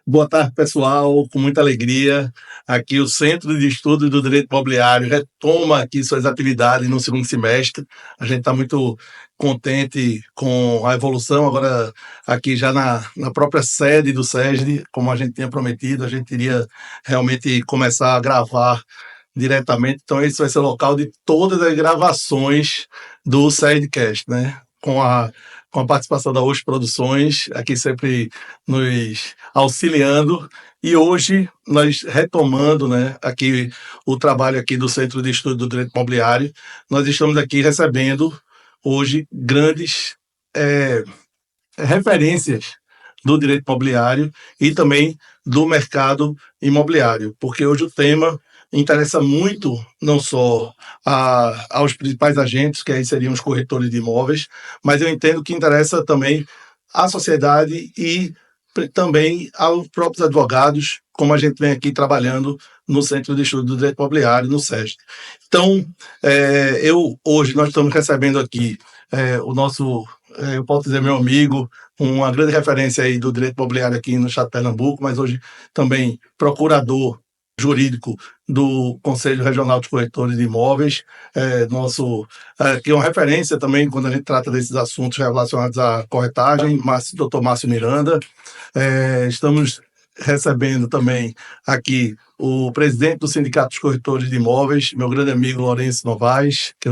Boa tarde, pessoal. Com muita alegria, aqui o Centro de Estudos do Direito Imobiliário retoma aqui suas atividades no segundo semestre. A gente está muito contente com a evolução, agora aqui já na própria sede do SESD, como a gente tinha prometido, a gente iria realmente começar a gravar diretamente. Então esse vai ser o local de todas as gravações do SESDcast, né? Com a participação da Hoje Produções, aqui sempre nos auxiliando. E hoje nós retomando, né, aqui o trabalho aqui do Centro de Estudo do Direito Imobiliário, nós estamos aqui recebendo hoje grandes referências do direito imobiliário e também do mercado imobiliário, porque hoje o tema interessa muito não só aos principais agentes, que aí seriam os corretores de imóveis, mas eu entendo que interessa também à sociedade e também aos próprios advogados, como a gente vem aqui trabalhando no Centro de Estudo do Direito Imobiliário, no SESC. Então, hoje nós estamos recebendo aqui o nosso, eu posso dizer, meu amigo, uma grande referência aí do direito imobiliário aqui no estado de Pernambuco, mas hoje também procurador jurídico do Conselho Regional dos Corretores de Imóveis, que é uma referência também quando a gente trata desses assuntos relacionados à corretagem, Dr. Márcio Miranda. Estamos recebendo também aqui o presidente do Sindicato dos Corretores de Imóveis, meu grande amigo Lourenço Novaes, que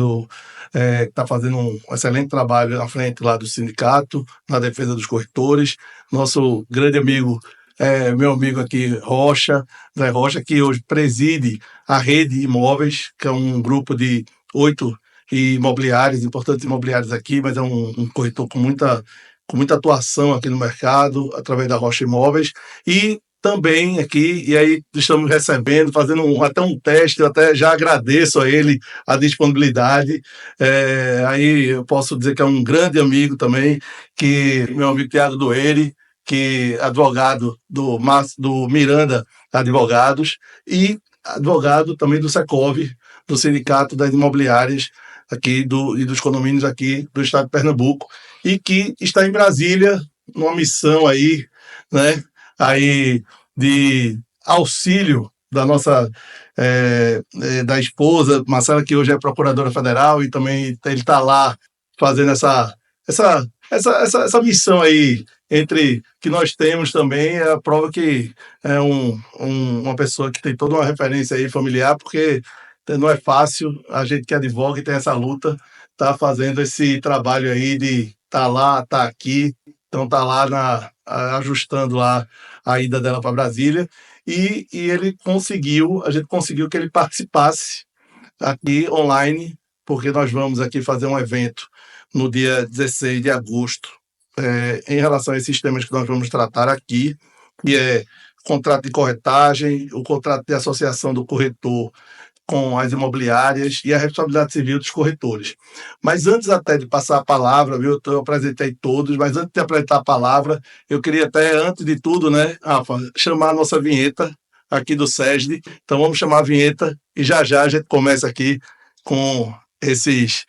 está fazendo um excelente trabalho à frente lá do sindicato, na defesa dos corretores. Nosso grande amigo, meu amigo aqui, Zé Rocha, que hoje preside a Rede Imóveis, que é um grupo de 8 imobiliários, importantes imobiliários aqui, mas é um corretor com muita atuação aqui no mercado, através da Rocha Imóveis, e também aqui, e aí estamos recebendo, fazendo até um teste, eu até já agradeço a ele a disponibilidade, aí eu posso dizer que é um grande amigo também, que meu amigo Thiago Doeri, que é advogado do Miranda Advogados, e advogado também do Secov, do Sindicato das Imobiliárias aqui e dos condomínios aqui do estado de Pernambuco, e que está em Brasília, numa missão aí, né, aí de auxílio da nossa da esposa, Marcela, que hoje é procuradora federal, e também ele está lá fazendo essa missão aí entre que nós temos também, é a prova que é uma pessoa que tem toda uma referência aí familiar, porque não é fácil, a gente que advoga e tem essa luta, tá fazendo esse trabalho aí de tá lá, tá aqui, então tá lá ajustando lá a ida dela para Brasília, e a gente conseguiu que ele participasse aqui online, porque nós vamos aqui fazer um evento no dia 16 de agosto, em relação a esses temas que nós vamos tratar aqui, que é contrato de corretagem, o contrato de associação do corretor com as imobiliárias e a responsabilidade civil dos corretores. Mas antes até de passar a palavra, viu, eu apresentei todos, mas antes de apresentar a palavra, eu queria até, antes de tudo, né, Rafa, chamar a nossa vinheta aqui do SESD. Então vamos chamar a vinheta e já a gente começa aqui com esses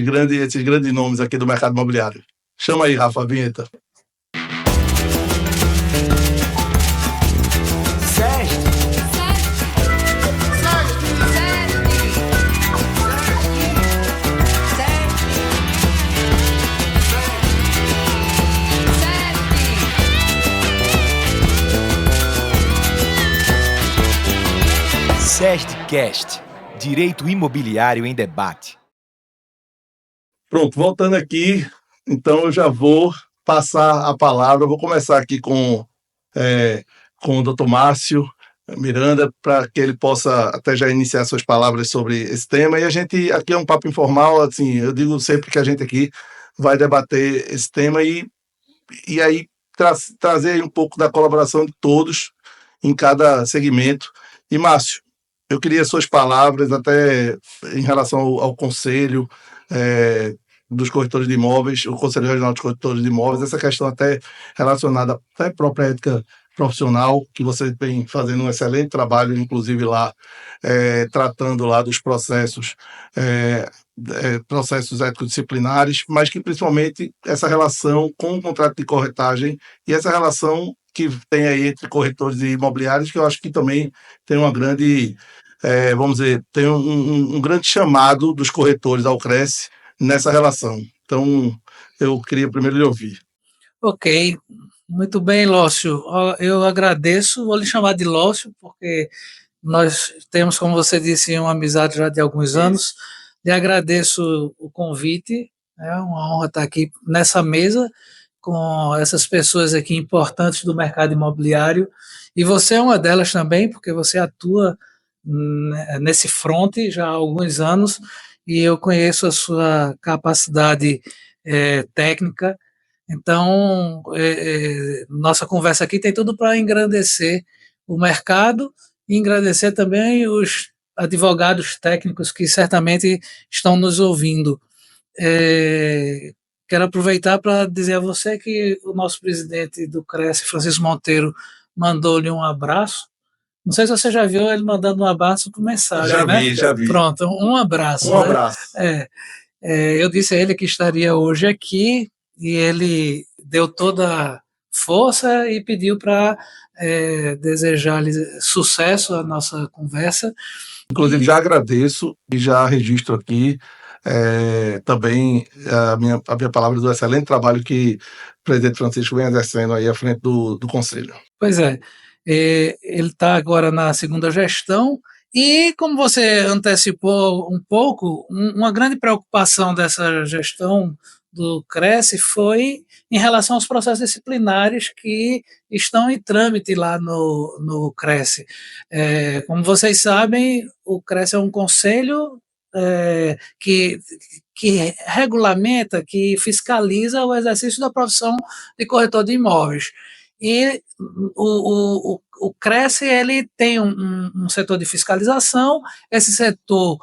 grandes nomes aqui do mercado imobiliário. Chama aí, Rafa, a vinheta. SESDcast, Direito Imobiliário em Debate. Pronto, voltando aqui, então eu já vou passar a palavra, eu vou começar aqui com o Dr. Márcio Miranda, para que ele possa até já iniciar suas palavras sobre esse tema, e a gente, aqui é um papo informal, assim, eu digo sempre que a gente aqui vai debater esse tema e aí trazer um pouco da colaboração de todos em cada segmento. E Márcio, eu queria suas palavras até em relação ao Conselho dos Corretores de Imóveis, o Conselho Regional dos Corretores de Imóveis, essa questão até relacionada até à própria ética profissional, que você vem fazendo um excelente trabalho, inclusive lá, tratando lá dos processos ético-disciplinares, mas que principalmente essa relação com o contrato de corretagem e essa relação que tem aí entre corretores e imobiliários, que eu acho que também tem uma grande, vamos dizer, tem um grande chamado dos corretores ao Cresce nessa relação. Então, eu queria primeiro lhe ouvir. Ok, muito bem, Lócio. Eu agradeço, vou lhe chamar de Lócio, porque nós temos, como você disse, uma amizade já de alguns anos. Lhe agradeço o convite, é uma honra estar aqui nessa mesa com essas pessoas aqui importantes do mercado imobiliário. E você é uma delas também, porque você atua nesse fronte já há alguns anos e eu conheço a sua capacidade técnica. Então, nossa conversa aqui tem tudo para engrandecer o mercado e engrandecer também os advogados técnicos que certamente estão nos ouvindo. Quero aproveitar para dizer a você que o nosso presidente do Cresce, Francisco Monteiro, mandou-lhe um abraço. Não sei se você já viu ele mandando um abraço por mensagem, Já né? vi, já vi. Pronto, um abraço. Um abraço. Né? Eu disse a ele que estaria hoje aqui e ele deu toda a força e pediu para desejar-lhe sucesso à nossa conversa. Inclusive, já agradeço e já registro aqui também a minha palavra do excelente trabalho que o presidente Francisco vem exercendo aí à frente do Conselho. Pois é, ele está agora na segunda gestão e, como você antecipou um pouco, uma grande preocupação dessa gestão do Cresce foi em relação aos processos disciplinares que estão em trâmite lá no Cresce. Como vocês sabem, o Cresce é um conselho que regulamenta, que fiscaliza o exercício da profissão de corretor de imóveis. E o Cresce ele tem um setor de fiscalização, esse setor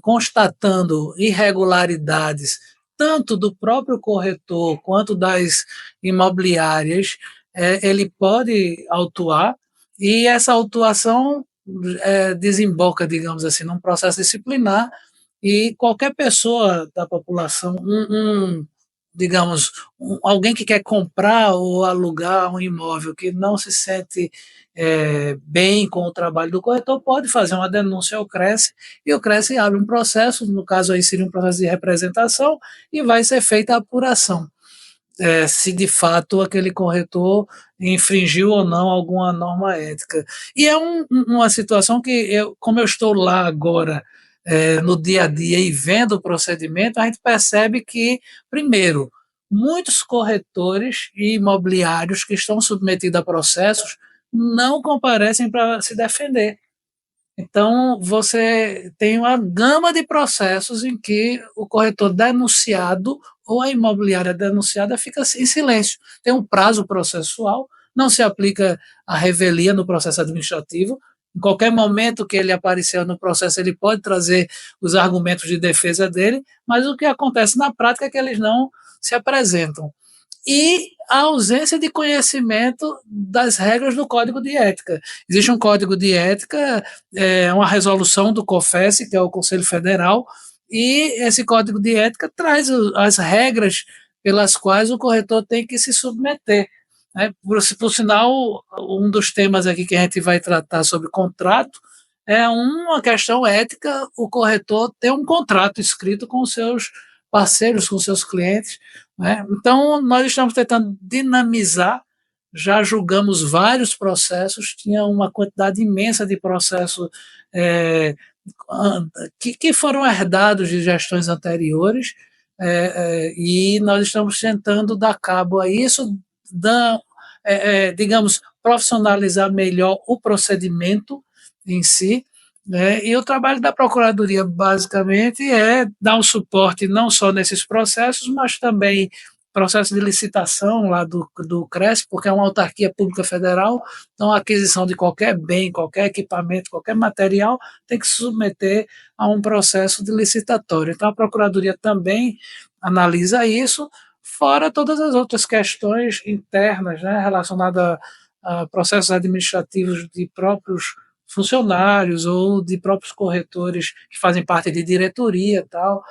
constatando irregularidades tanto do próprio corretor quanto das imobiliárias, ele pode autuar, e essa autuação desemboca, digamos assim, num processo disciplinar, e qualquer pessoa da população, digamos, alguém que quer comprar ou alugar um imóvel que não se sente bem com o trabalho do corretor, pode fazer uma denúncia ao Cresce, e o Cresce abre um processo, no caso aí seria um processo de representação, e vai ser feita a apuração. Se de fato aquele corretor infringiu ou não alguma norma ética. E é uma situação que, como eu estou lá agora, no dia a dia e vendo o procedimento, a gente percebe que, primeiro, muitos corretores e imobiliários que estão submetidos a processos não comparecem para se defender. Então, você tem uma gama de processos em que o corretor denunciado ou a imobiliária denunciada fica em silêncio. Tem um prazo processual, não se aplica a revelia no processo administrativo. Em qualquer momento que ele aparecer no processo, ele pode trazer os argumentos de defesa dele, mas o que acontece na prática é que eles não se apresentam. E a ausência de conhecimento das regras do Código de Ética. Existe um Código de Ética, uma resolução do COFES, que é o Conselho Federal, e esse Código de Ética traz as regras pelas quais o corretor tem que se submeter. Né? Por sinal, um dos temas aqui que a gente vai tratar sobre contrato é uma questão ética, o corretor ter um contrato escrito com os seus parceiros, com seus clientes. Né? Então, nós estamos tentando dinamizar, já julgamos vários processos, tinha uma quantidade imensa de processos que foram herdados de gestões anteriores, e nós estamos tentando dar cabo a isso, digamos, profissionalizar melhor o procedimento em si, né? E o trabalho da Procuradoria, basicamente, é dar um suporte não só nesses processos, mas também processo de licitação lá do Cresce, porque é uma autarquia pública federal, então a aquisição de qualquer bem, qualquer equipamento, qualquer material tem que se submeter a um processo de licitatório. Então a Procuradoria também analisa isso, fora todas as outras questões internas, né, relacionadas a processos administrativos de próprios funcionários ou de próprios corretores que fazem parte de diretoria e tal.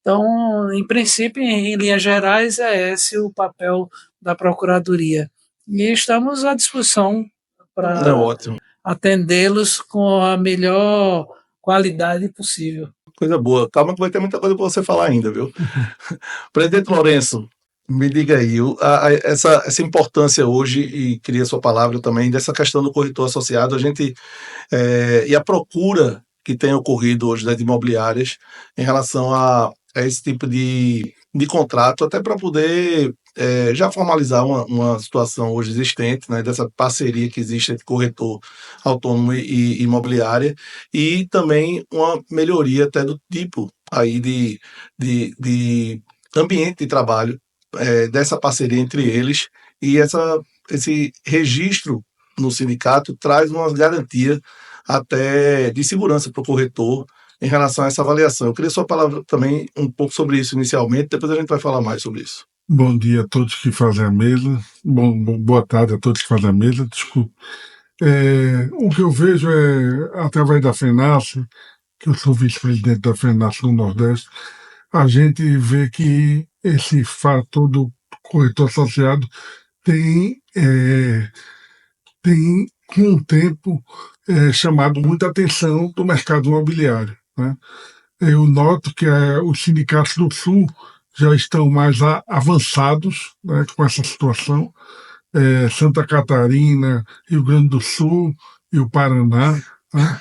Então, em princípio, em linhas gerais, é esse o papel da Procuradoria. E estamos à disposição É para ótimo. atendê-los com a melhor qualidade possível. Coisa boa. Calma que vai ter muita coisa para você falar ainda, viu? Presidente Lourenço, me diga aí, essa importância hoje, e queria sua palavra também, dessa questão do corretor associado, a gente e a procura que tem ocorrido hoje das imobiliárias em relação a esse tipo de contrato, até para poder já formalizar uma situação hoje existente, né, dessa parceria que existe entre corretor autônomo e imobiliária, e também uma melhoria até do tipo aí de ambiente de trabalho, dessa parceria entre eles, e esse registro no sindicato traz uma garantia até de segurança para o corretor em relação a essa avaliação. Eu queria sua palavra também um pouco sobre isso inicialmente, depois a gente vai falar mais sobre isso. Bom dia a todos que fazem a mesa, boa tarde a todos que fazem a mesa, desculpe. O que eu vejo através da FENASSE, que eu sou vice-presidente da FENASSE no Nordeste, a gente vê que esse fator do corretor associado tem com o tempo, chamado muita atenção do mercado imobiliário, né? Eu noto que os sindicatos do Sul já estão mais avançados, né, com essa situação. Santa Catarina, Rio Grande do Sul e o Paraná, né?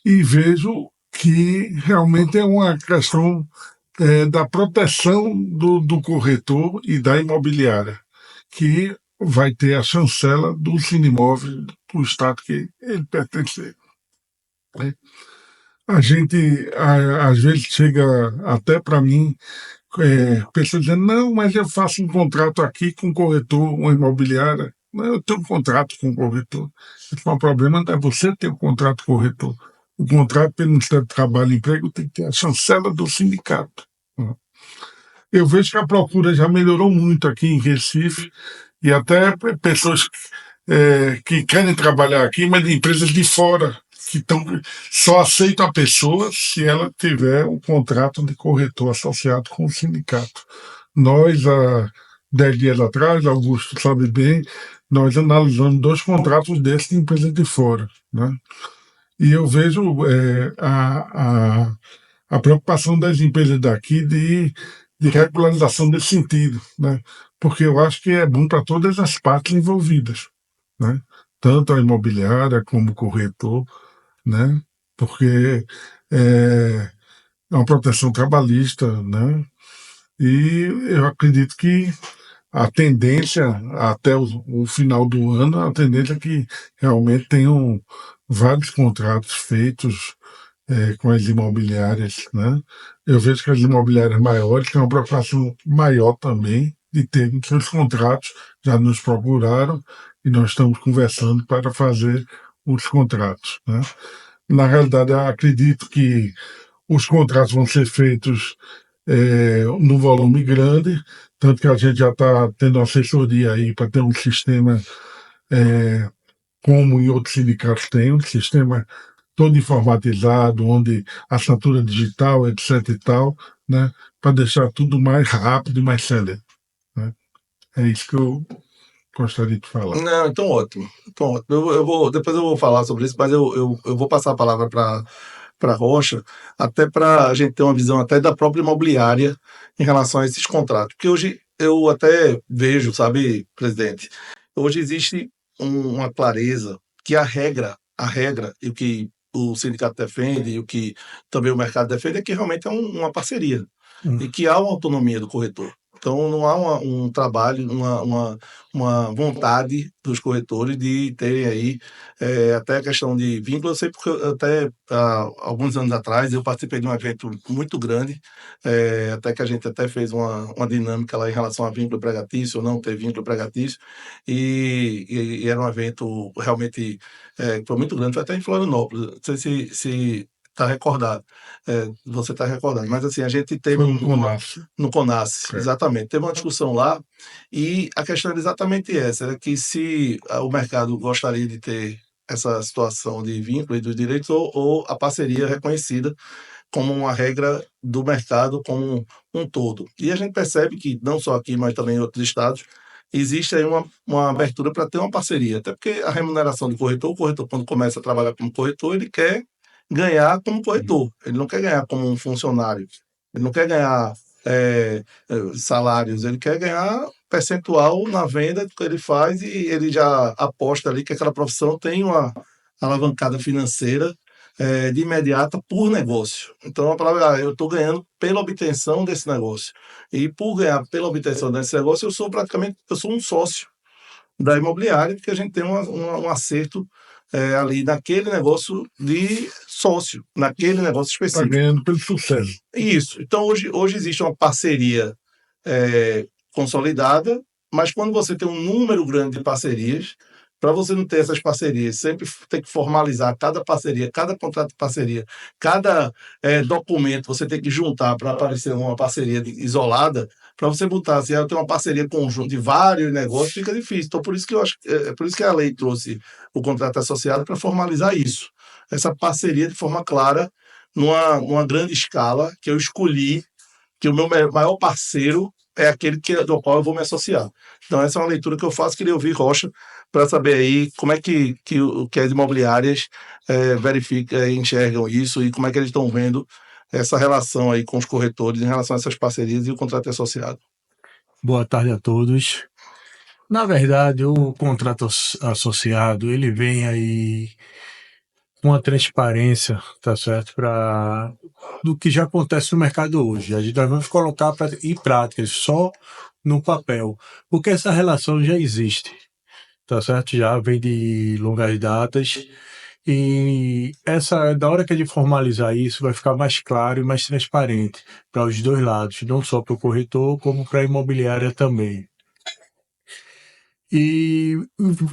E vejo que realmente é uma questão da proteção do corretor e da imobiliária, que vai ter a chancela do Sinimóvel do estado que ele pertencer, né? A gente, às vezes, chega até para mim, pessoas dizendo, não, mas eu faço um contrato aqui com um corretor, uma imobiliária. Não, eu tenho um contrato com o corretor. O problema não é você ter um contrato com o corretor. O contrato pelo Ministério do Trabalho e Emprego tem que ter a chancela do sindicato, né? Eu vejo que a procura já melhorou muito aqui em Recife, e até pessoas que querem trabalhar aqui, mas de empresas de fora, que só aceitam a pessoa se ela tiver um contrato de corretor associado com o sindicato. Nós, há 10 dias atrás, Augusto sabe bem, nós analisamos 2 contratos desses de empresas de fora, né? E eu vejo a preocupação das empresas daqui de regularização desse sentido, né? Porque eu acho que é bom para todas as partes envolvidas, né? Tanto a imobiliária como o corretor, né? Porque é uma proteção trabalhista, né? E eu acredito que a tendência até o final do ano, a tendência é que realmente tenham vários contratos feitos com as imobiliárias, né? Eu vejo que as imobiliárias maiores têm uma preocupação maior também de terem seus contratos, já nos procuraram e nós estamos conversando para fazer os contratos, né? Na realidade, eu acredito que os contratos vão ser feitos num volume grande, tanto que a gente já está tendo assessoria aí para ter um sistema como em outros sindicatos tem, um sistema todo informatizado, onde assinatura digital, etc e tal, né, para deixar tudo mais rápido e mais célere, né? É isso que eu gostaria de falar. Não, então ótimo. Então, ótimo. Depois eu vou falar sobre isso, mas eu vou passar a palavra para Rocha, até para a gente ter uma visão até da própria imobiliária em relação a esses contratos. Porque hoje eu até vejo, sabe, presidente, hoje existe uma clareza que a regra e o que o sindicato defende e o que também o mercado defende é que realmente é uma parceria e que há uma autonomia do corretor. Então não há um trabalho, uma vontade dos corretores de terem aí até a questão de vínculo. Eu sei porque até há alguns anos atrás eu participei de um evento muito grande, até que a gente até fez uma dinâmica lá em relação a vínculo empregatício ou não ter vínculo empregatício, e era um evento realmente que foi muito grande, foi até em Florianópolis, não sei se está recordado, você está recordado, mas assim, a gente teve Foi no CONAS. no CONAS, exatamente. Teve uma discussão lá e a questão era exatamente essa, era que se o mercado gostaria de ter essa situação de vínculo e dos direitos ou a parceria reconhecida como uma regra do mercado como um todo. E a gente percebe que, não só aqui, mas também em outros estados, existe aí uma abertura para ter uma parceria, até porque a remuneração do corretor, o corretor quando começa a trabalhar como corretor, ele quer ganhar como corretor, ele não quer ganhar como um funcionário, ele não quer ganhar salários, ele quer ganhar percentual na venda que ele faz e ele já aposta ali que aquela profissão tem uma alavancada financeira de imediata por negócio. Então, a palavra, eu estou ganhando pela obtenção desse negócio. E por ganhar pela obtenção desse negócio, eu sou um sócio da imobiliária, porque a gente tem um acerto ali naquele negócio de sócio, naquele negócio Está específico. ganhando pelo sucesso. Isso. Então, hoje existe uma parceria consolidada, mas quando você tem um número grande de parcerias, para você não ter essas parcerias, sempre tem que formalizar cada parceria, cada contrato de parceria, cada documento você tem que juntar para aparecer uma parceria isolada, para você botar assim, eu tenho uma parceria conjunta de vários negócios, fica difícil. Então, por isso que eu acho, por isso que a lei trouxe o contrato associado para formalizar isso. Essa parceria de forma clara, numa grande escala, que eu escolhi, que o meu maior parceiro é aquele do qual eu vou me associar. Então, essa é uma leitura que eu faço. Queria ouvir Rocha para saber aí como é que as imobiliárias verificam, enxergam isso e como é que eles estão vendo essa relação aí com os corretores em relação a essas parcerias e o contrato associado. Boa tarde a todos. Na verdade, o contrato associado, ele vem aí com a transparência, tá certo, do que já acontece no mercado hoje. Nós vamos colocar em prática, só no papel, porque essa relação já existe, tá certo? Já vem de longas datas e da hora que a gente formalizar isso, vai ficar mais claro e mais transparente para os dois lados, não só para o corretor, como para a imobiliária também. E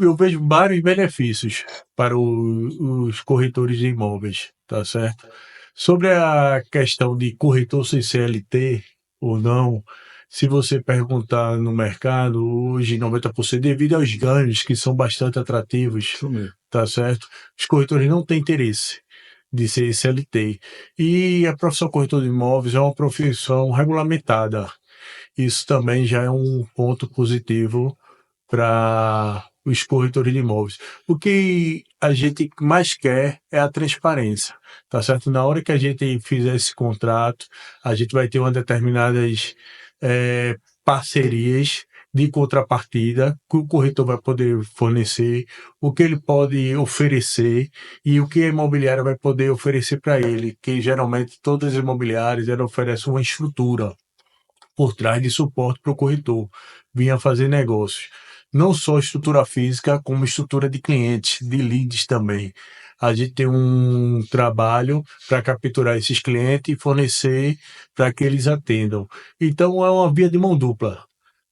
eu vejo vários benefícios para os corretores de imóveis, tá certo? Sobre a questão de corretor sem CLT ou não, se você perguntar no mercado, hoje 90%, devido aos ganhos que são bastante atrativos, tá certo? Os corretores não têm interesse de ser CLT. E a profissão corretor de imóveis é uma profissão regulamentada. Isso também já é um ponto positivo para os corretores de imóveis. O que a gente mais quer é a transparência, tá certo? Na hora que a gente fizer esse contrato, a gente vai ter uma determinadas parcerias de contrapartida que o corretor vai poder fornecer, o que ele pode oferecer e o que a imobiliária vai poder oferecer para ele, que geralmente todas as imobiliárias oferecem uma estrutura por trás de suporte para o corretor vir fazer negócios. Não só estrutura física, como estrutura de clientes, de leads também. A gente tem um trabalho para capturar esses clientes e fornecer para que eles atendam. Então, é uma via de mão dupla,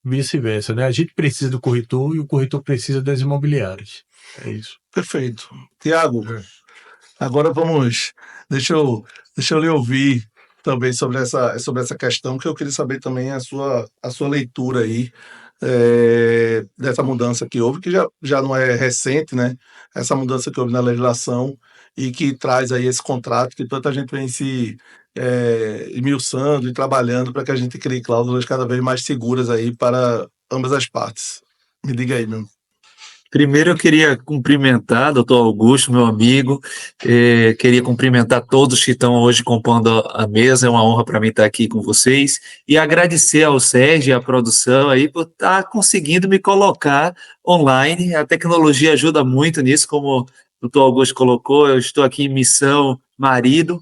vice-versa, né? A gente precisa do corretor e o corretor precisa das imobiliárias. É isso. Perfeito. Tiago, agora deixa eu lhe ouvir também sobre essa questão, que eu queria saber também a sua leitura aí dessa mudança que houve, que já não é recente, né? Essa mudança que houve na legislação e que traz aí esse contrato que tanta gente vem se esmiuçando e trabalhando para que a gente crie cláusulas cada vez mais seguras aí para ambas as partes. Me diga aí, meu. Primeiro eu queria cumprimentar doutor Augusto, meu amigo, queria cumprimentar todos que estão hoje compondo a mesa, é uma honra para mim estar aqui com vocês, e agradecer ao Sérgio e à produção aí por estar conseguindo me colocar online. A tecnologia ajuda muito nisso, como o doutor Augusto colocou, eu estou aqui em missão marido,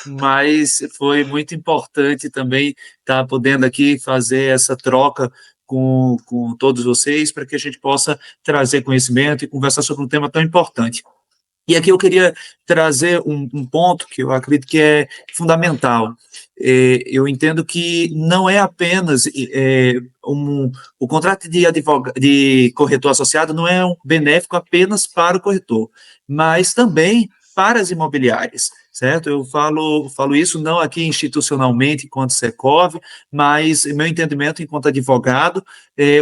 mas foi muito importante também estar podendo aqui fazer essa troca com todos vocês, para que a gente possa trazer conhecimento e conversar sobre um tema tão importante. E aqui eu queria trazer um ponto que eu acredito que é fundamental. Eu entendo que não é apenas o contrato de corretor associado não é benéfico apenas para o corretor, mas também para as imobiliárias, certo? Eu falo isso não aqui institucionalmente, enquanto Secov, mas meu entendimento enquanto advogado,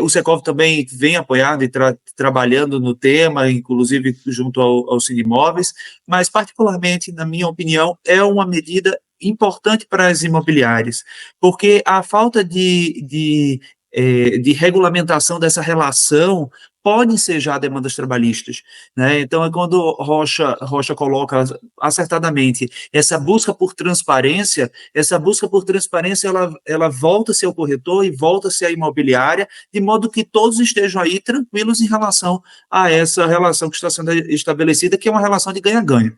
o Secov também vem apoiando e trabalhando no tema, inclusive junto ao Sinimóveis, mas particularmente, na minha opinião, é uma medida importante para as imobiliárias, porque a falta de de regulamentação dessa relação podem ser já demandas trabalhistas, né? Então, é quando Rocha coloca acertadamente essa busca por transparência, ela volta-se ao corretor e volta-se à imobiliária, de modo que todos estejam aí tranquilos em relação a essa relação que está sendo estabelecida, que é uma relação de ganha-ganha.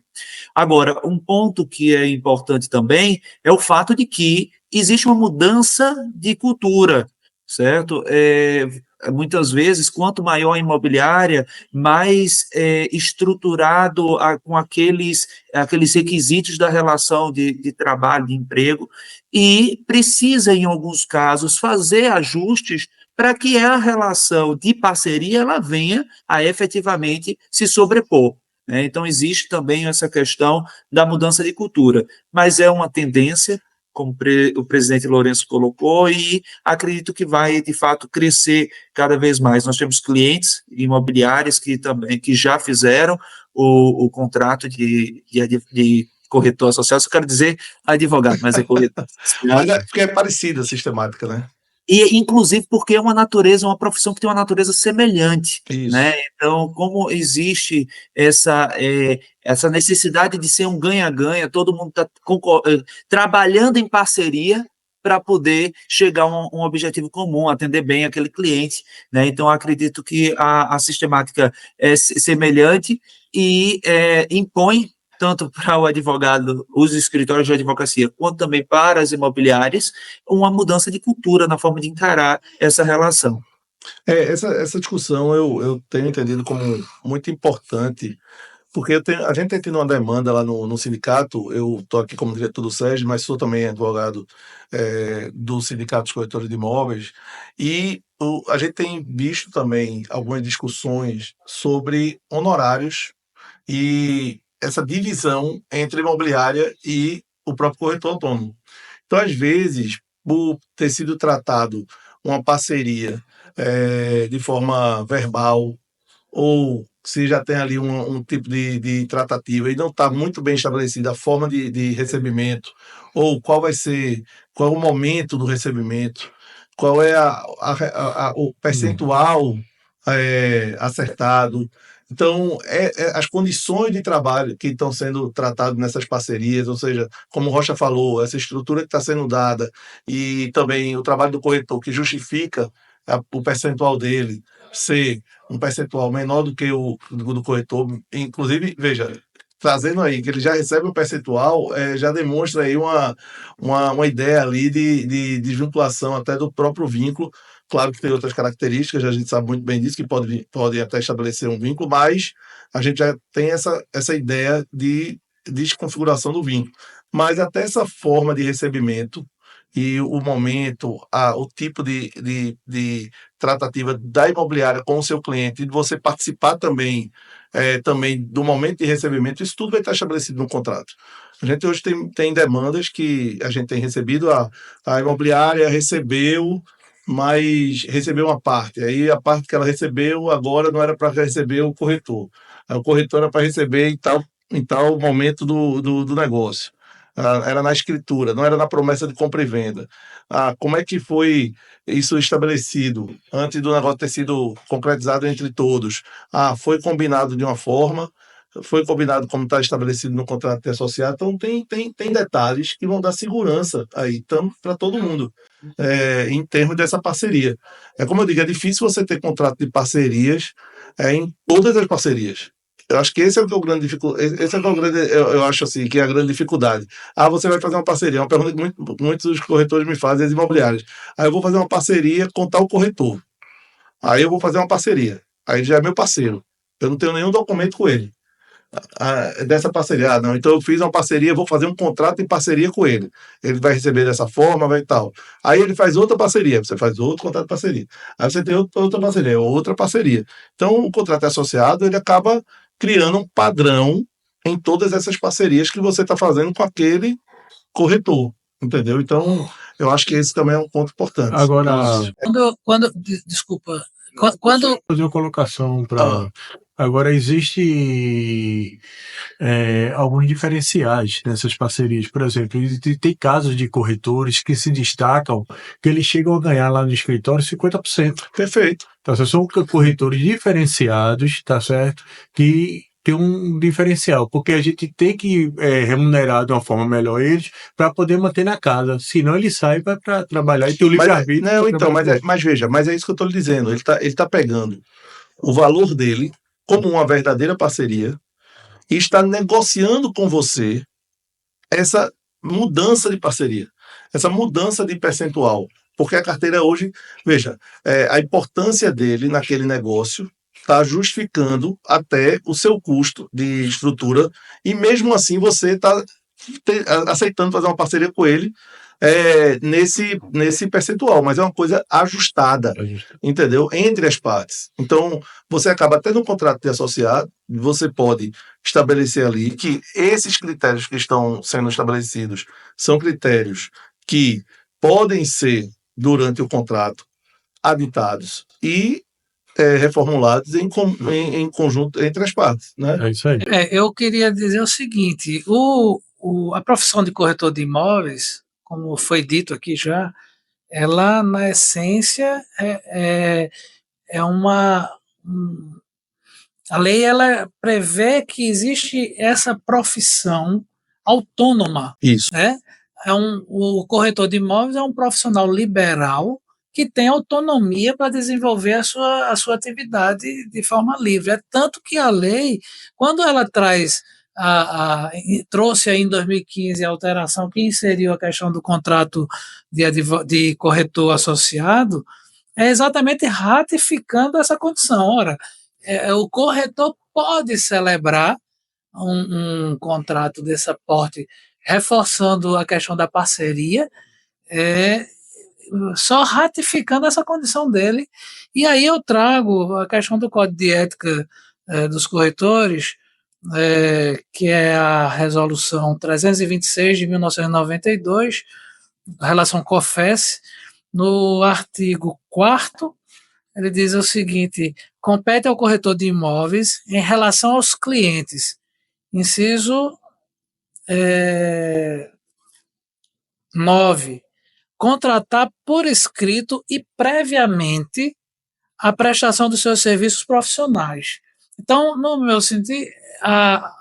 Agora, um ponto que é importante também é o fato de que existe uma mudança de cultura, certo? Muitas vezes, quanto maior a imobiliária, mais estruturado com aqueles requisitos da relação de trabalho, de emprego, e precisa, em alguns casos, fazer ajustes para que a relação de parceria ela venha a efetivamente se sobrepor, né? Então, existe também essa questão da mudança de cultura, mas é uma tendência, como o presidente Lourenço colocou, e acredito que vai, de fato, crescer cada vez mais. Nós temos clientes imobiliários que já fizeram o contrato de corretor associado, eu quero dizer advogado, mas é corretor associado. Mas porque é parecida a sistemática, né? E, inclusive, porque é uma profissão que tem uma natureza semelhante, Isso. né? Então, como existe essa necessidade de ser um ganha-ganha, todo mundo está trabalhando em parceria para poder chegar a um objetivo comum, atender bem aquele cliente, né? Então, acredito que a sistemática é semelhante e impõe tanto para o advogado, os escritórios de advocacia, quanto também para as imobiliárias, uma mudança de cultura na forma de encarar essa relação. Essa discussão eu tenho entendido como muito importante, porque a gente tem tido uma demanda lá no sindicato. Eu estou aqui como diretor do SESG, mas sou também advogado do Sindicato dos Corretores de Imóveis, e a gente tem visto também algumas discussões sobre honorários e essa divisão entre a imobiliária e o próprio corretor autônomo. Então, às vezes, por ter sido tratado uma parceria de forma verbal, ou se já tem ali um tipo de tratativa e não está muito bem estabelecida a forma de recebimento, ou qual é o momento do recebimento, qual é o percentual acertado. Então, as condições de trabalho que estão sendo tratadas nessas parcerias, ou seja, como o Rocha falou, essa estrutura que está sendo dada, e também o trabalho do corretor que justifica o percentual dele ser um percentual menor do que o do corretor. Inclusive, veja, trazendo aí que ele já recebe um percentual, já demonstra aí uma ideia ali de vinculação até do próprio vínculo. Claro que tem outras características, a gente sabe muito bem disso, que pode até estabelecer um vínculo, mas a gente já tem essa ideia de desconfiguração do vínculo. Mas até essa forma de recebimento e o momento, o tipo de tratativa da imobiliária com o seu cliente, e de você participar também do momento de recebimento, isso tudo vai estar estabelecido no contrato. A gente hoje tem demandas que a gente tem recebido, a imobiliária recebeu, mas recebeu uma parte. Aí a parte que ela recebeu agora não era para receber o corretor. Aí o corretor era para receber em tal momento do negócio. Era na escritura, não era na promessa de compra e venda. Como é que foi isso estabelecido antes do negócio ter sido concretizado entre todos? Foi combinado de uma forma, foi combinado como está estabelecido no contrato de associado. Então, tem detalhes que vão dar segurança aí, para todo mundo, em termos dessa parceria. Como eu digo, é difícil você ter contrato de parcerias em todas as parcerias. Eu acho que esse é o grande dificuldade. Esse é o grande, eu acho assim, que é a grande dificuldade. Você vai fazer uma parceria, uma pergunta que muitos corretores me fazem, as imobiliárias. Aí eu vou fazer uma parceria com tal corretor. Aí eu vou fazer uma parceria. Aí já é meu parceiro. Eu não tenho nenhum documento com ele. Dessa parceria. Não. Então eu fiz uma parceria, vou fazer um contrato em parceria com ele. Ele vai receber dessa forma, vai tal. Aí ele faz outra parceria, você faz outro contrato de parceria. Aí você tem outra parceria. Então o contrato associado, ele acaba criando um padrão em todas essas parcerias que você está fazendo com aquele corretor, entendeu? Então, eu acho que esse também é um ponto importante. Agora, Desculpa, quando fazer uma colocação para Agora, existe alguns diferenciais nessas parcerias. Por exemplo, tem casos de corretores que se destacam, que eles chegam a ganhar lá no escritório 50%. Perfeito. Tá certo? São corretores diferenciados, tá certo? Que tem um diferencial, porque a gente tem que remunerar de uma forma melhor eles para poder manter na casa. Senão ele sai para trabalhar e ter o livre-arbítrio. Não, então, mas veja, mas é isso que eu estou lhe dizendo. Ele tá pegando o valor dele como uma verdadeira parceria e está negociando com você essa mudança de parceria, essa mudança de percentual. Porque a carteira hoje, veja, a importância dele naquele negócio está justificando até o seu custo de estrutura e mesmo assim você está aceitando fazer uma parceria com ele nesse percentual, mas é uma coisa ajustada, entendeu? Entre as partes. Então, você acaba tendo um contrato de associado, você pode estabelecer ali que esses critérios que estão sendo estabelecidos são critérios que podem ser, durante o contrato, aditados e reformulados em conjunto entre as partes, né? É isso aí. Eu queria dizer o seguinte, a profissão de corretor de imóveis, como foi dito aqui já, ela, na essência, a lei ela prevê que existe essa profissão autônoma. Isso. Né? O corretor de imóveis é um profissional liberal que tem autonomia para desenvolver a sua atividade de forma livre. É tanto que a lei, quando ela trouxe aí em 2015 a alteração que inseriu a questão do contrato de corretor associado, é exatamente ratificando essa condição. Ora, o corretor pode celebrar um contrato desse porte, reforçando a questão da parceria, só ratificando essa condição dele. E aí eu trago a questão do Código de Ética dos Corretores, que é a resolução 326 de 1992, a relação COFES, no artigo 4º, ele diz o seguinte: compete ao corretor de imóveis em relação aos clientes, inciso 9, contratar por escrito e previamente a prestação dos seus serviços profissionais. Então, no meu sentido, a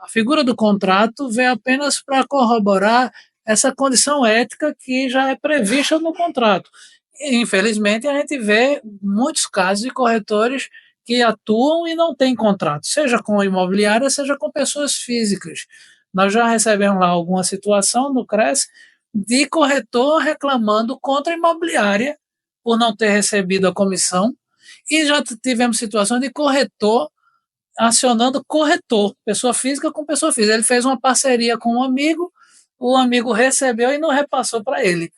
figura do contrato veio apenas para corroborar essa condição ética que já é prevista no contrato. E, infelizmente, a gente vê muitos casos de corretores que atuam e não têm contrato, seja com imobiliária, seja com pessoas físicas. Nós já recebemos lá alguma situação no CRES de corretor reclamando contra a imobiliária por não ter recebido a comissão, e já tivemos situação de corretor acionando corretor, pessoa física com pessoa física. Ele fez uma parceria com um amigo, o amigo recebeu e não repassou para ele.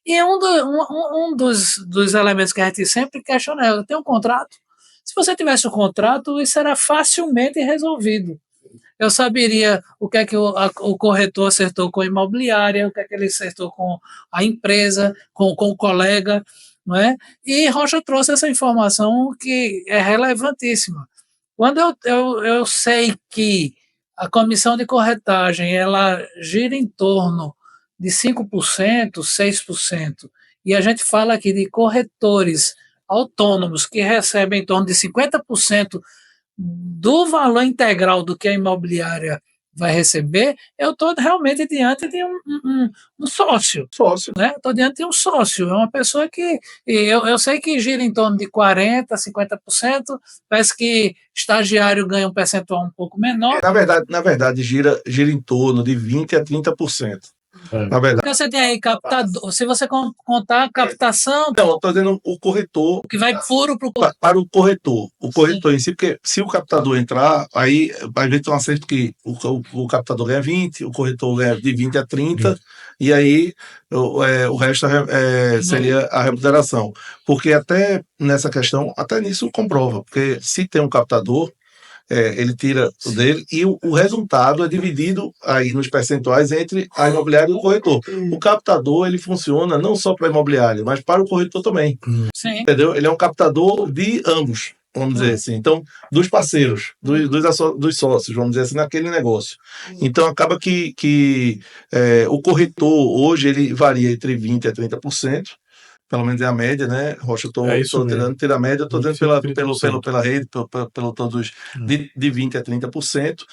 E um dos elementos que a gente sempre questiona eu tenho um contrato? Se você tivesse um contrato, isso era facilmente resolvido. Eu saberia o que é que o corretor acertou com a imobiliária, o que é que ele acertou com a empresa, com o colega, não é? E Rocha trouxe essa informação que é relevantíssima. Quando eu sei que a comissão de corretagem ela gira em torno de 5%, 6%, e a gente fala aqui de corretores autônomos que recebem em torno de 50% do valor integral do que a imobiliária vai receber, eu estou realmente diante de um sócio. Né? Estou diante de um sócio, é uma pessoa que eu sei que gira em torno de 40%, 50%, parece que estagiário ganha um percentual um pouco menor. Na verdade gira em torno de 20% a 30%. Na verdade. Porque você tem aí captador, se você contar a captação. Não, eu estou dizendo o corretor. Que vai puro para o corretor. O corretor em si, porque se o captador entrar, aí a gente tem um acerto que o captador ganha 20%, o corretor ganha de 20% a 30%, e aí o resto seria a remuneração. Porque até nessa questão, até nisso comprova, porque se tem um captador, ele tira o dele e o resultado é dividido aí nos percentuais entre a imobiliária e o corretor. O captador ele funciona não só para a imobiliária, mas para o corretor também. Sim. Entendeu? Ele é um captador de ambos. vamos dizer assim. Então, dos parceiros, dos sócios, vamos dizer assim, naquele negócio. Então, acaba que o corretor, hoje, ele varia entre 20% a 30%, pelo menos é a média, né, Rocha? Eu É isso estou mesmo. tirando a média, estou dizendo 25, 30%. pela rede, pelo todos, de 20% a 30%,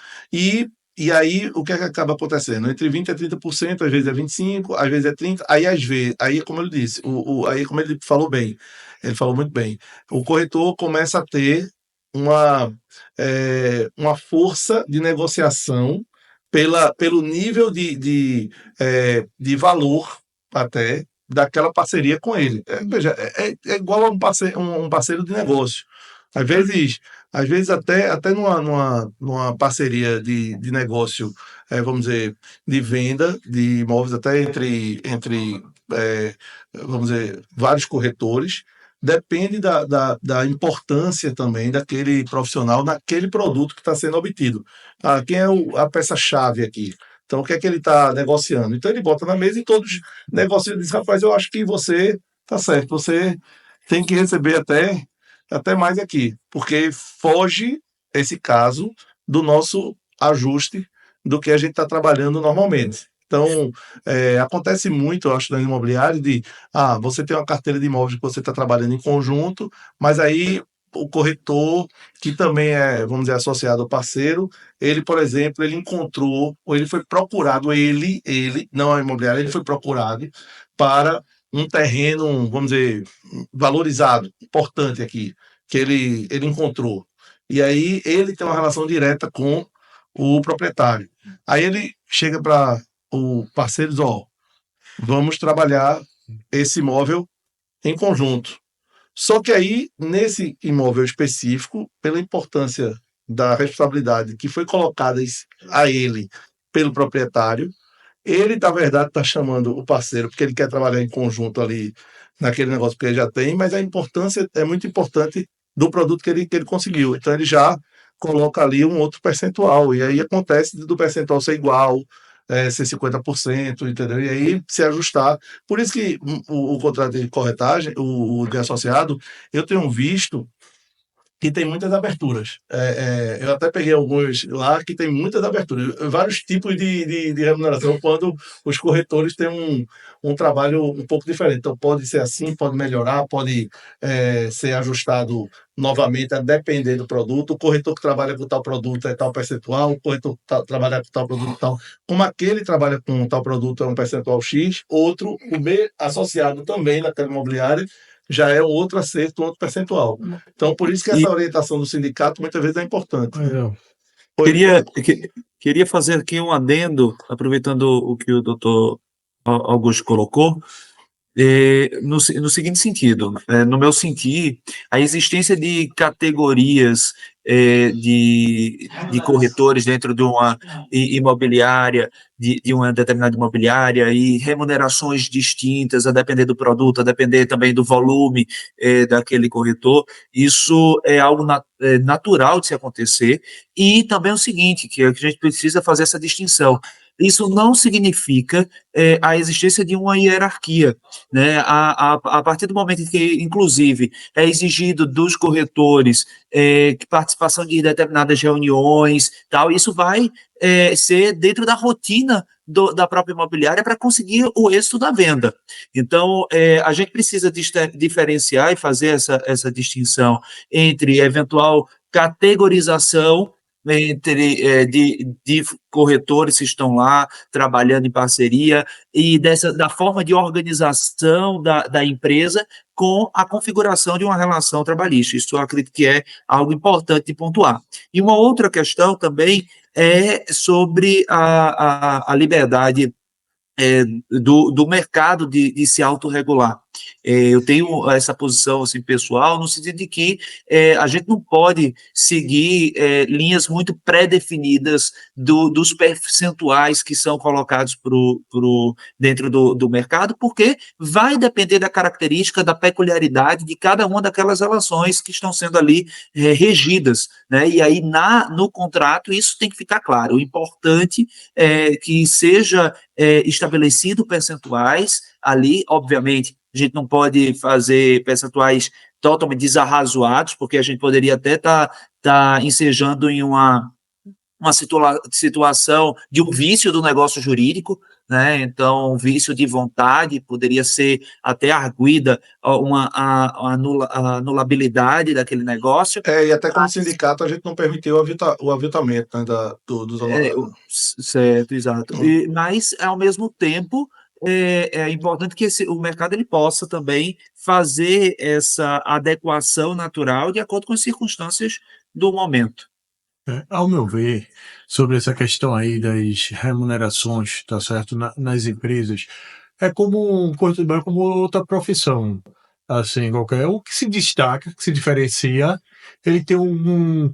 e aí, o que é que acaba acontecendo? Entre 20% a 30%, às vezes é 25%, às vezes é 30%, aí às vezes, aí como ele disse, aí como ele falou bem, ele falou muito bem, o corretor começa a ter uma força de negociação pelo nível de valor até daquela parceria com ele. Veja, é igual a um parceiro de negócio. Às vezes até numa parceria de negócio, vamos dizer, de venda de imóveis, até vamos dizer, vários corretores, depende da importância também daquele profissional naquele produto que está sendo obtido. Quem é a peça-chave aqui? Então, o que é que ele está negociando? Então, ele bota na mesa e todos negociam e diz, rapaz, eu acho que você está certo, você tem que receber até mais aqui, porque foge esse caso do nosso ajuste do que a gente está trabalhando normalmente. Então, acontece muito, eu acho, na imobiliária, você tem uma carteira de imóveis que você está trabalhando em conjunto, mas aí o corretor, que também é, vamos dizer, associado ao parceiro, ele, por exemplo, ele encontrou, ou ele foi procurado, não a imobiliária, ele foi procurado para um terreno, vamos dizer, valorizado, importante aqui, que ele encontrou. E aí ele tem uma relação direta com o proprietário. Aí ele chega para o parceiro e diz, vamos trabalhar esse imóvel em conjunto. Só que aí, nesse imóvel específico, pela importância da responsabilidade que foi colocada a ele pelo proprietário, ele, na verdade, está chamando o parceiro porque ele quer trabalhar em conjunto ali naquele negócio que ele já tem, mas a importância é muito importante do produto que ele conseguiu. Então, ele já coloca ali um outro percentual, e aí acontece do percentual ser igual, ser 50%, entendeu? E aí se ajustar. Por isso que o contrato de corretagem, o de associado, eu tenho visto que tem muitas aberturas. Eu até peguei alguns lá que tem muitas aberturas, vários tipos de remuneração, quando os corretores têm um trabalho um pouco diferente. Então, pode ser assim, pode melhorar, pode ser ajustado novamente, a depender do produto. O corretor que trabalha com tal produto é tal percentual, o corretor que trabalha com tal produto é tal. Como aquele trabalha com tal produto é um percentual X, outro, o B associado também naquela imobiliária, já é um outro acerto, um outro percentual. Então, por isso que essa orientação do sindicato muitas vezes é importante. Né? Queria fazer aqui um adendo, aproveitando o que o doutor Augusto colocou, no seguinte sentido, no meu sentir, a existência de categorias de corretores dentro de uma imobiliária, de uma determinada imobiliária, e remunerações distintas, a depender do produto, a depender também do volume daquele corretor, isso é algo natural de se acontecer, e também o seguinte, que a gente precisa fazer essa distinção. Isso não significa a existência de uma hierarquia, né? A partir do momento em que, inclusive, é exigido dos corretores participação de determinadas reuniões, tal, isso vai ser dentro da rotina da própria imobiliária para conseguir o êxito da venda. Então, a gente precisa diferenciar e fazer essa distinção entre eventual categorização de corretores que estão lá trabalhando em parceria e da forma de organização da empresa com a configuração de uma relação trabalhista. Isso eu acredito que é algo importante de pontuar. E uma outra questão também é sobre a liberdade do mercado de se autorregular. Eu tenho essa posição assim, pessoal, no sentido de que a gente não pode seguir linhas muito pré-definidas dos percentuais que são colocados dentro do mercado, porque vai depender da característica, da peculiaridade de cada uma daquelas relações que estão sendo ali regidas, né? E aí no contrato isso tem que ficar claro. O importante é que seja estabelecido percentuais ali, obviamente, a gente não pode fazer percentuais totalmente desarrazoados, porque a gente poderia até estar ensejando em uma situação de um vício do negócio jurídico, né? Então, um vício de vontade poderia ser até arguida a anulabilidade daquele negócio. E até como sindicato a gente não permitiu o aviltamento, né, dos Certo, exato. Mas, ao mesmo tempo, é importante que o mercado ele possa também fazer essa adequação natural de acordo com as circunstâncias do momento. Ao meu ver, sobre essa questão aí das remunerações, tá certo, nas empresas, é como como outra profissão, assim, qualquer. O que se destaca, que se diferencia, ele tem um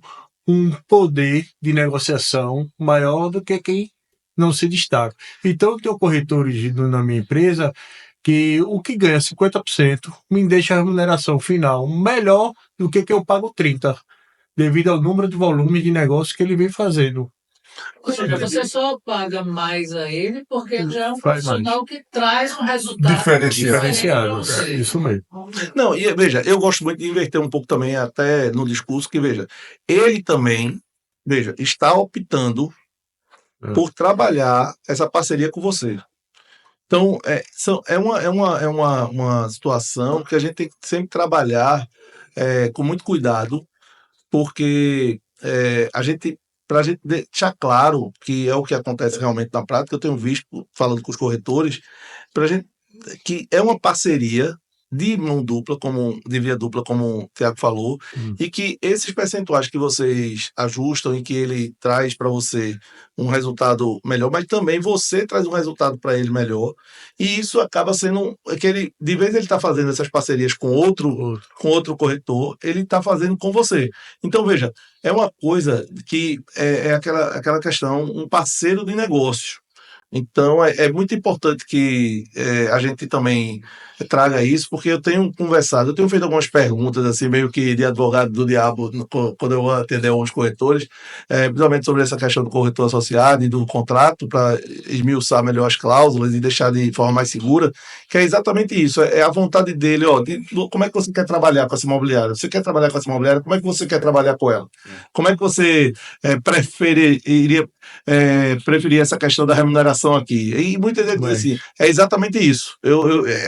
poder de negociação maior do que quem não se destaca. Então, eu tenho corretores na minha empresa que o que ganha 50% me deixa a remuneração final melhor do que eu pago 30%, devido ao número de volume de negócio que ele vem fazendo. Ou seja, você só paga mais a ele porque ele já é um Faz profissional que traz um resultado Diferenciado. Isso mesmo. Não, e veja, eu gosto muito de inverter um pouco também até no discurso, que veja, ele também, veja, está optando por trabalhar essa parceria com você. Então, é uma situação que a gente tem que sempre trabalhar com muito cuidado, porque para a gente deixar claro que é o que acontece realmente na prática, eu tenho visto, falando com os corretores, para a gente que é uma parceria de mão dupla, de via dupla, como o Thiago falou, e que esses percentuais que vocês ajustam e que ele traz para você um resultado melhor, mas também você traz um resultado para ele melhor, e isso acaba sendo que ele, de vez ele está fazendo essas parcerias com outro corretor, ele está fazendo com você. Então, veja, é uma coisa que é aquela questão, um parceiro de negócio. Então, é muito importante que a gente também traga isso, porque eu tenho conversado, eu tenho feito algumas perguntas, assim, meio que de advogado do diabo, quando eu vou atender alguns corretores, principalmente sobre essa questão do corretor associado e do contrato, para esmiuçar melhor as cláusulas e deixar de forma mais segura, que é exatamente isso, é a vontade dele, como é que você quer trabalhar com essa imobiliária? Você quer trabalhar com essa imobiliária? Como é que você quer trabalhar com ela? Como é que você preferir essa questão da remuneração aqui? E muitas vezes assim, é exatamente isso.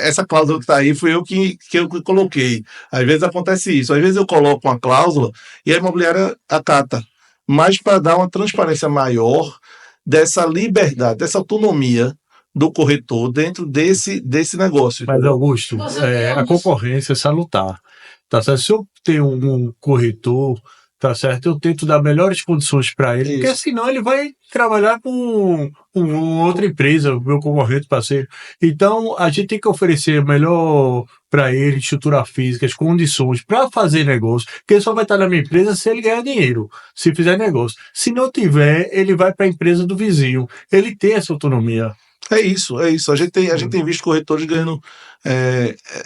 Essa cláusula que está aí fui eu que eu coloquei. Às vezes acontece isso. Às vezes eu coloco uma cláusula e a imobiliária acata. Mas para dar uma transparência maior dessa liberdade, dessa autonomia do corretor dentro desse negócio. Mas, Augusto, a concorrência é salutar. Tá certo? Se eu tenho um corretor, tá certo? Eu tento dar melhores condições para ele, porque senão ele vai trabalhar com outra empresa, o meu concorrente parceiro. Então, a gente tem que oferecer melhor para ele, estrutura física, as condições para fazer negócio, porque ele só vai estar na minha empresa se ele ganhar dinheiro, se fizer negócio. Se não tiver, ele vai para a empresa do vizinho. Ele tem essa autonomia. É isso. A gente tem visto corretores ganhando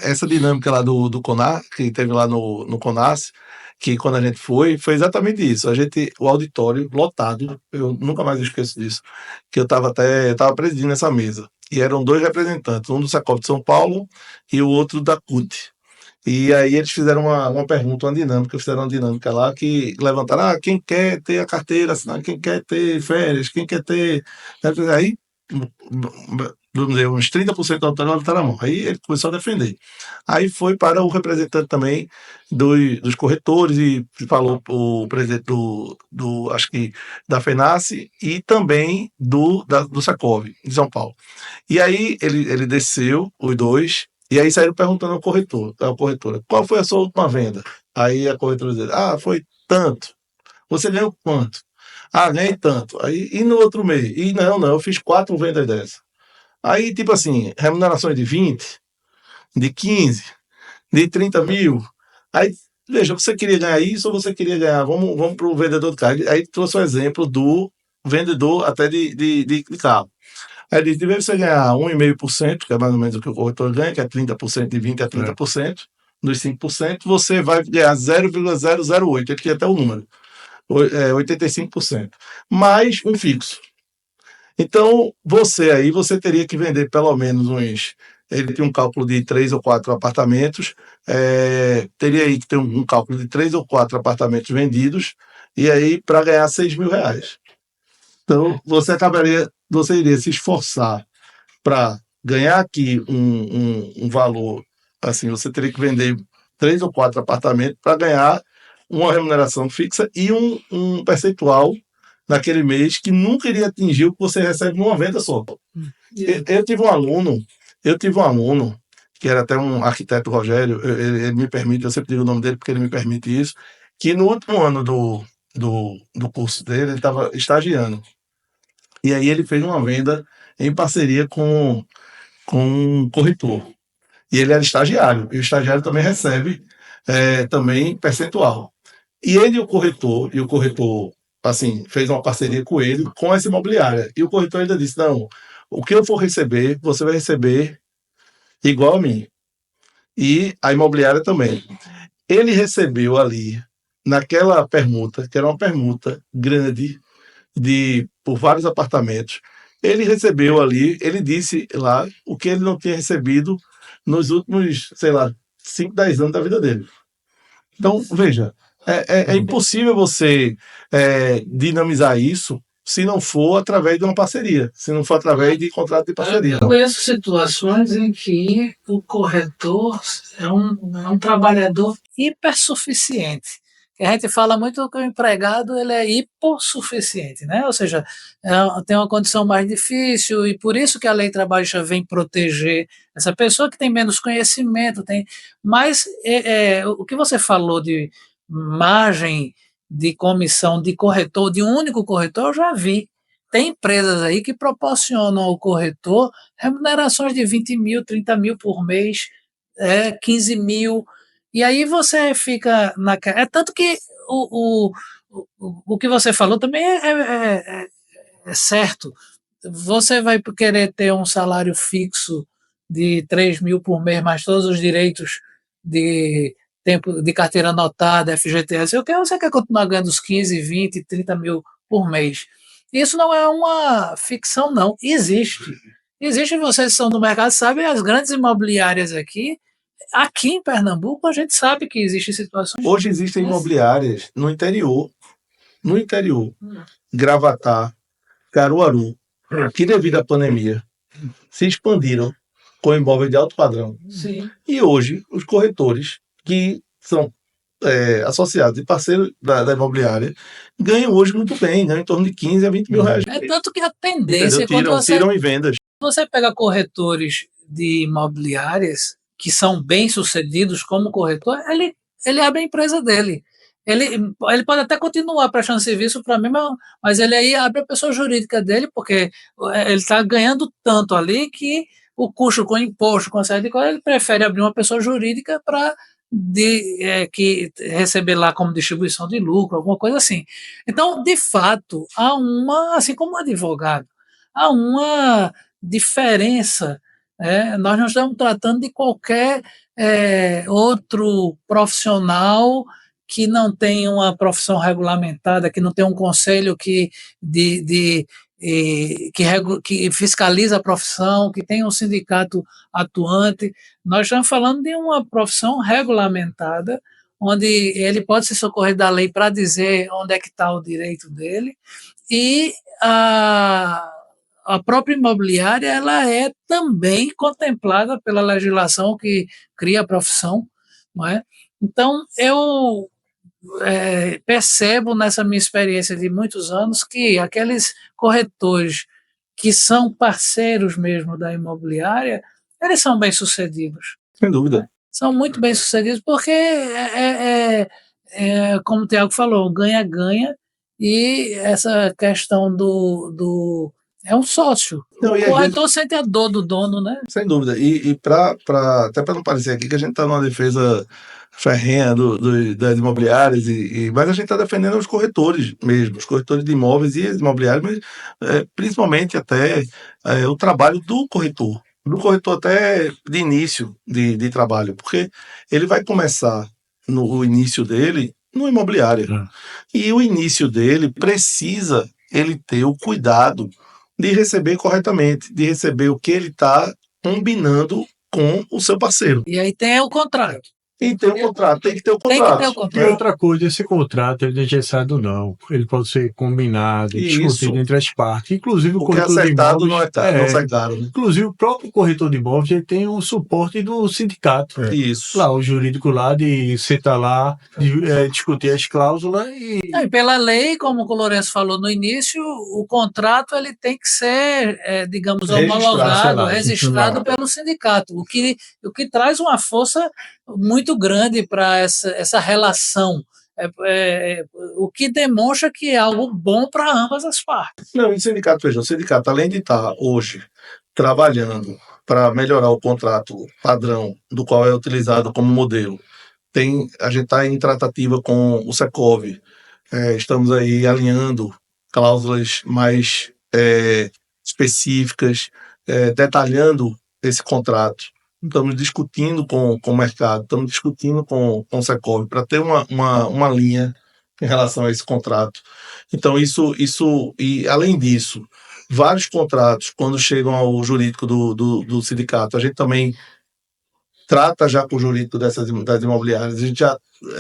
essa dinâmica lá do CONAR, que teve lá no CONAS, que quando a gente foi exatamente isso. O auditório lotado, eu nunca mais esqueço disso, que eu estava presidindo essa mesa. E eram 2 representantes, um do Secov de São Paulo e o outro da CUT. E aí eles fizeram uma pergunta, fizeram uma dinâmica lá, que levantaram, quem quer ter a carteira assinada, quem quer ter férias, quem quer ter... Aí, vamos dizer, uns 30% da auditório está na mão. Aí ele começou a defender. Aí foi para o representante também dos corretores e falou o presidente acho que da FENACE e também do Secov, de São Paulo. E aí ele desceu, os dois, e aí saíram perguntando à corretora, qual foi a sua última venda? Aí a corretora disse, foi tanto. Você ganhou quanto? Ganhei tanto. Aí, e no outro mês? E não, eu fiz 4 vendas dessa. Aí, tipo assim, remunerações de 20, de 15, de 30 mil. Aí, veja, você queria ganhar isso ou você queria ganhar? Vamos para o vendedor de carro. Aí trouxe o exemplo do vendedor até de carro. Aí ele disse, de vez você ganhar 1,5%, que é mais ou menos o que o corretor ganha, que é 30%, de 20% a 30%, dos 5%, você vai ganhar 0,008, ele tinha até o número, 85%, mais um fixo. Então, você teria que vender pelo menos uns ele tinha um cálculo de 3 ou 4 apartamentos, teria aí que ter um cálculo de 3 ou 4 apartamentos vendidos, e aí para ganhar R$6.000. Então, você iria se esforçar para ganhar aqui um valor, assim, você teria que vender 3 ou 4 apartamentos para ganhar uma remuneração fixa e um percentual naquele mês que nunca iria atingir o que você recebe numa venda só. Eu tive um aluno, que era até um arquiteto, Rogério, ele me permite, eu sempre digo o nome dele porque ele me permite isso, que no último ano do curso dele, ele estava estagiando. E aí ele fez uma venda em parceria com um corretor. E ele era estagiário, e o estagiário também recebe também percentual. E ele e o corretor, assim, fez uma parceria com ele, com essa imobiliária. E o corretor ainda disse, não, o que eu for receber, você vai receber igual a mim. E a imobiliária também. Ele recebeu ali, naquela permuta, que era uma permuta grande, por vários apartamentos, ele recebeu ali, ele disse lá o que ele não tinha recebido nos últimos, sei lá, 5, 10 anos da vida dele. Então, veja, é impossível você dinamizar isso se não for através de uma parceria, se não for através de contrato de parceria. Eu conheço situações em que o corretor é um trabalhador hipersuficiente. A gente fala muito que o empregado ele é hipossuficiente, né? Ou seja, tem uma condição mais difícil e por isso que a lei trabalhista vem proteger essa pessoa que tem menos conhecimento. Mas o que você falou de margem de comissão de corretor, de um único corretor, eu já vi. Tem empresas aí que proporcionam ao corretor remunerações de 20 mil, 30 mil por mês, 15 mil. E aí você fica naquela. É tanto que o que você falou também é certo. Você vai querer ter um salário fixo de 3 mil por mês, mais todos os direitos de tempo de carteira anotada, FGTS, você quer continuar ganhando os 15, 20, 30 mil por mês. Isso não é uma ficção, não. Existe. Existe, vocês são do mercado, sabem, as grandes imobiliárias aqui em Pernambuco, a gente sabe que existem situações. Hoje existem imobiliárias no interior, Gravatá, Caruaru, que devido à pandemia se expandiram com imóveis de alto padrão. Sim. E hoje, os corretores que são associados e parceiros da imobiliária ganham hoje muito bem, ganham em torno de 15 a 20 mil reais. É tanto que a tendência, tiram em vendas. Você pega corretores de imobiliárias que são bem-sucedidos como corretor, ele abre a empresa dele. Ele pode até continuar prestando serviço para mim, mas ele aí abre a pessoa jurídica dele, porque ele está ganhando tanto ali que o custo com imposto, com série de coisas, ele prefere abrir uma pessoa jurídica para que receber lá como distribuição de lucro, alguma coisa assim. Então, de fato, assim como um advogado, há uma diferença. Nós não estamos tratando de qualquer outro profissional que não tem uma profissão regulamentada, que não tem um conselho que fiscaliza a profissão, que tem um sindicato atuante. Nós estamos falando de uma profissão regulamentada, onde ele pode se socorrer da lei para dizer onde é que está o direito dele, e a própria imobiliária ela é também contemplada pela legislação que cria a profissão, não é? Então, eu percebo nessa minha experiência de muitos anos que aqueles corretores que são parceiros mesmo da imobiliária, eles são bem-sucedidos. Sem dúvida. São muito bem-sucedidos porque, como o Tiago falou, ganha-ganha, e essa questão é um sócio. O corretor sente a dor do dono, né? Sem dúvida. Até para não parecer aqui que a gente está numa defesa ferrenha das imobiliárias, mas a gente está defendendo os corretores mesmo, os corretores de imóveis e as imobiliárias, mas principalmente até o trabalho do corretor até de início de trabalho, porque ele vai começar no início dele no imobiliário. E o início dele precisa ele ter o cuidado de receber corretamente, de receber o que ele está combinando com o seu parceiro. E aí tem o contrato. E tem o contrato, tem que ter o Tem que ter o contrato. E contrato. outra coisa, esse contrato ele não é engessado, não. Ele pode ser combinado, Isso. discutido entre as partes. Inclusive o Porque corretor de acertado imóveis. não sai caro, né? Inclusive o próprio corretor de imóveis ele tem um suporte do sindicato. Isso. Lá, o jurídico lá de sentar lá, discutir as cláusulas e. E pela lei, como o Lourenço falou no início, o contrato ele tem que ser, digamos, homologado, registrado pelo sindicato, o que traz uma força muito grande para essa relação, o que demonstra que é algo bom para ambas as partes. Não, e o sindicato, veja, o sindicato, além de estar hoje trabalhando para melhorar o contrato padrão do qual é utilizado como modelo, a gente está em tratativa com o Secov, estamos aí alinhando cláusulas mais específicas, detalhando esse contrato. Estamos discutindo com o mercado, estamos discutindo com o Secov para ter uma linha em relação a esse contrato. Então, e além disso, vários contratos, quando chegam ao jurídico do sindicato, a gente também trata já com o jurídico das imobiliárias, a gente já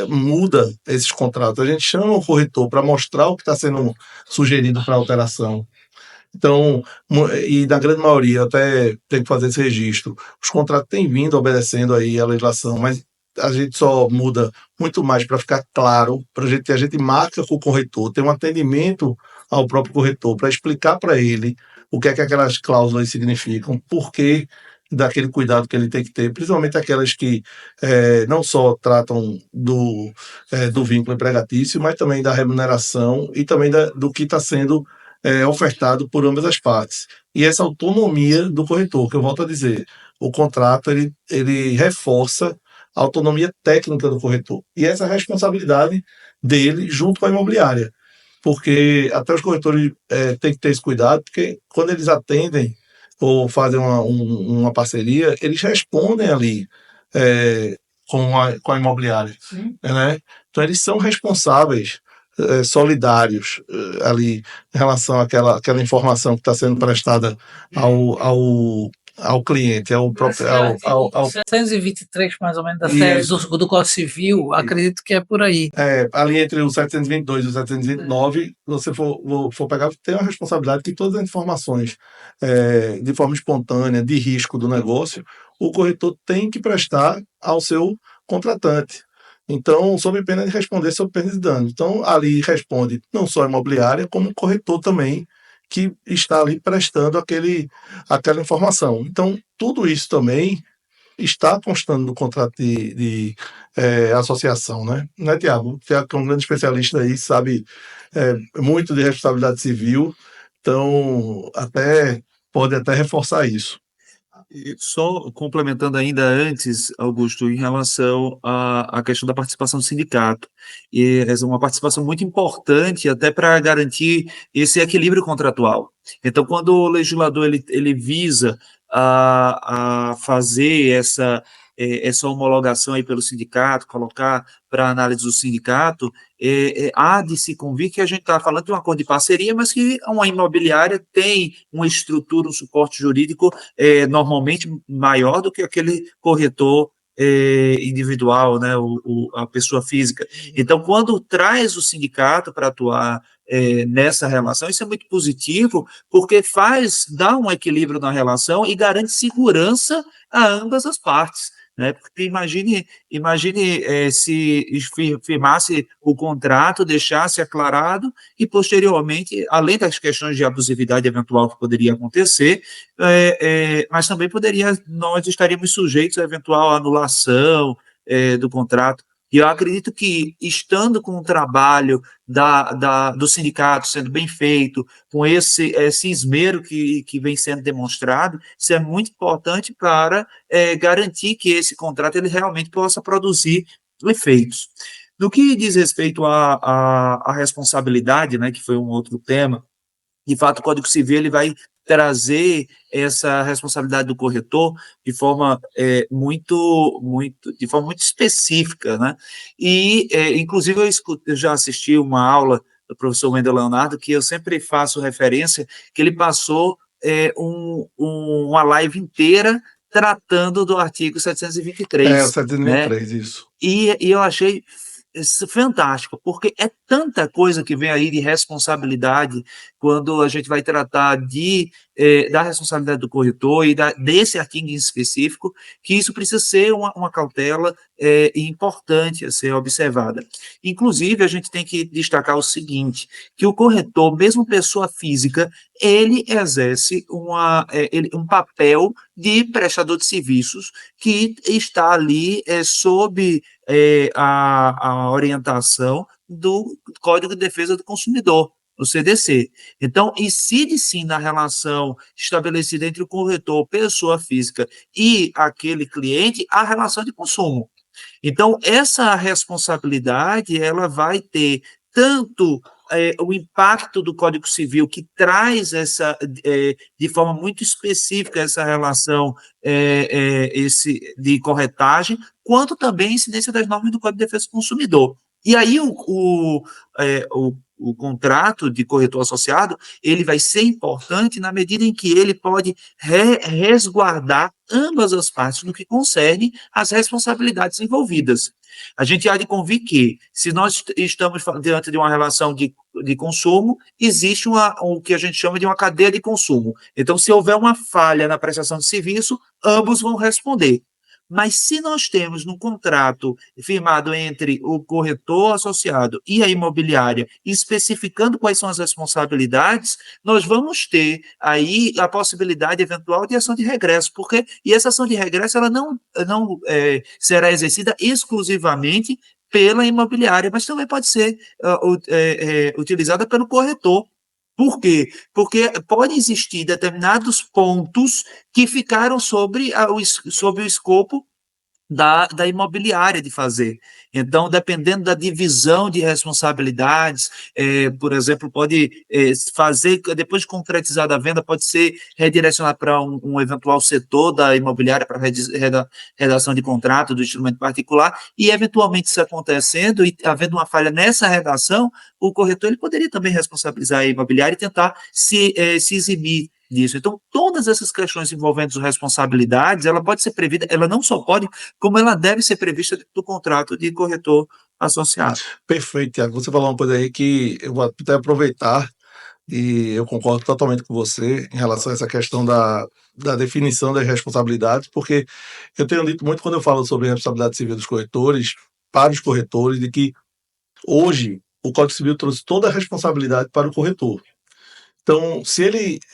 muda esses contratos, a gente chama o corretor para mostrar o que está sendo sugerido para alteração. Então, e na grande maioria, eu até tenho que fazer esse registro, os contratos têm vindo obedecendo aí a legislação, mas a gente só muda muito mais para ficar claro, a gente marca com o corretor, tem um atendimento ao próprio corretor para explicar para ele o que é que aquelas cláusulas significam, por que daquele cuidado que ele tem que ter, principalmente aquelas que não só tratam do vínculo empregatício, mas também da remuneração e também do que está sendo ofertado por ambas as partes. E essa autonomia do corretor, que eu volto a dizer, o contrato ele reforça a autonomia técnica do corretor e essa responsabilidade dele junto com a imobiliária, porque até os corretores têm que ter esse cuidado, porque quando eles atendem ou fazem uma parceria, eles respondem ali com a imobiliária. Né? Então, eles são responsáveis, solidários ali em relação àquela informação que está sendo prestada ao cliente, ao próprio. 723, mais ou menos, da série do Código Civil, acredito que é por aí. Ali entre o 722 e o 729, você for pegar, tem uma responsabilidade que todas as informações, de forma espontânea, de risco do negócio, o corretor tem que prestar ao seu contratante. Então, sob pena de responder sob pena de dano. Então, ali responde não só a imobiliária, como o corretor também, que está ali prestando aquela informação. Então, tudo isso também está constando no contrato de associação, né? Não é, Tiago? O Tiago, que é um grande especialista aí, sabe muito de responsabilidade civil, então pode até reforçar isso. E só complementando ainda antes, Augusto, em relação à questão da participação do sindicato. E essa é uma participação muito importante até para garantir esse equilíbrio contratual. Então, quando o legislador ele visa a fazer essa homologação aí pelo sindicato, colocar para análise do sindicato, há de se convir que a gente está falando de um acordo de parceria, mas que uma imobiliária tem uma estrutura, um suporte jurídico normalmente maior do que aquele corretor individual, né, a pessoa física. Então, quando traz o sindicato para atuar nessa relação, isso é muito positivo, porque dá um equilíbrio na relação e garante segurança a ambas as partes. Né? Porque imagine se firmasse o contrato, deixasse aclarado e, posteriormente, além das questões de abusividade eventual que poderia acontecer, mas também nós estaríamos sujeitos a eventual anulação do contrato. E eu acredito que, estando com o trabalho do sindicato sendo bem feito, com esse esmero que vem sendo demonstrado, isso é muito importante para garantir que esse contrato ele realmente possa produzir efeitos. No que diz respeito à responsabilidade, né, que foi um outro tema, de fato, o Código Civil ele vai trazer essa responsabilidade do corretor de forma muito específica, né? E, inclusive, eu já assisti uma aula do professor Wendel Leonardo, que eu sempre faço referência, que ele passou uma live inteira tratando do artigo É, o 723, né? 723, isso. E eu achei isso fantástico, porque é tanta coisa que vem aí de responsabilidade quando a gente vai tratar da responsabilidade do corretor e desse artigo em específico, que isso precisa ser uma cautela importante a ser observada. Inclusive, a gente tem que destacar o seguinte, que o corretor, mesmo pessoa física, ele exerce um papel de prestador de serviços que está ali sob a orientação do Código de Defesa do Consumidor, o CDC. Então, incide sim na relação estabelecida entre o corretor, pessoa física, e aquele cliente, a relação de consumo. Então, essa responsabilidade, ela vai ter tanto o impacto do Código Civil, que traz de forma muito específica essa relação de corretagem, quanto também a incidência das normas do Código de Defesa do Consumidor. E aí o contrato de corretor associado, ele vai ser importante na medida em que ele pode resguardar ambas as partes no que concerne às responsabilidades envolvidas. A gente há de convir que, se nós estamos diante de uma relação de consumo, existe o que a gente chama de uma cadeia de consumo. Então, se houver uma falha na prestação de serviço, ambos vão responder. Mas se nós temos num contrato firmado entre o corretor associado e a imobiliária, especificando quais são as responsabilidades, nós vamos ter aí a possibilidade eventual de ação de regresso, e essa ação de regresso ela não será exercida exclusivamente pela imobiliária, mas também pode ser utilizada pelo corretor. Por quê? Porque pode existir determinados pontos que ficaram sobre o escopo da imobiliária de fazer. Então, dependendo da divisão de responsabilidades, por exemplo, pode fazer, depois de concretizada a venda, pode ser redirecionado para um eventual setor da imobiliária para redação de contrato do instrumento particular, e eventualmente isso acontecendo e havendo uma falha nessa redação, o corretor ele poderia também responsabilizar a imobiliária e tentar se eximir disso. Então, todas essas questões envolvendo responsabilidades, ela pode ser prevista, ela não só pode, como ela deve ser prevista do contrato de corretor associado. Perfeito, Tiago. Você falou uma coisa aí que eu vou até aproveitar, e eu concordo totalmente com você em relação a essa questão da definição das responsabilidades, porque eu tenho dito muito quando eu falo sobre a responsabilidade civil dos corretores, para os corretores, de que hoje o Código Civil trouxe toda a responsabilidade para o corretor. Então,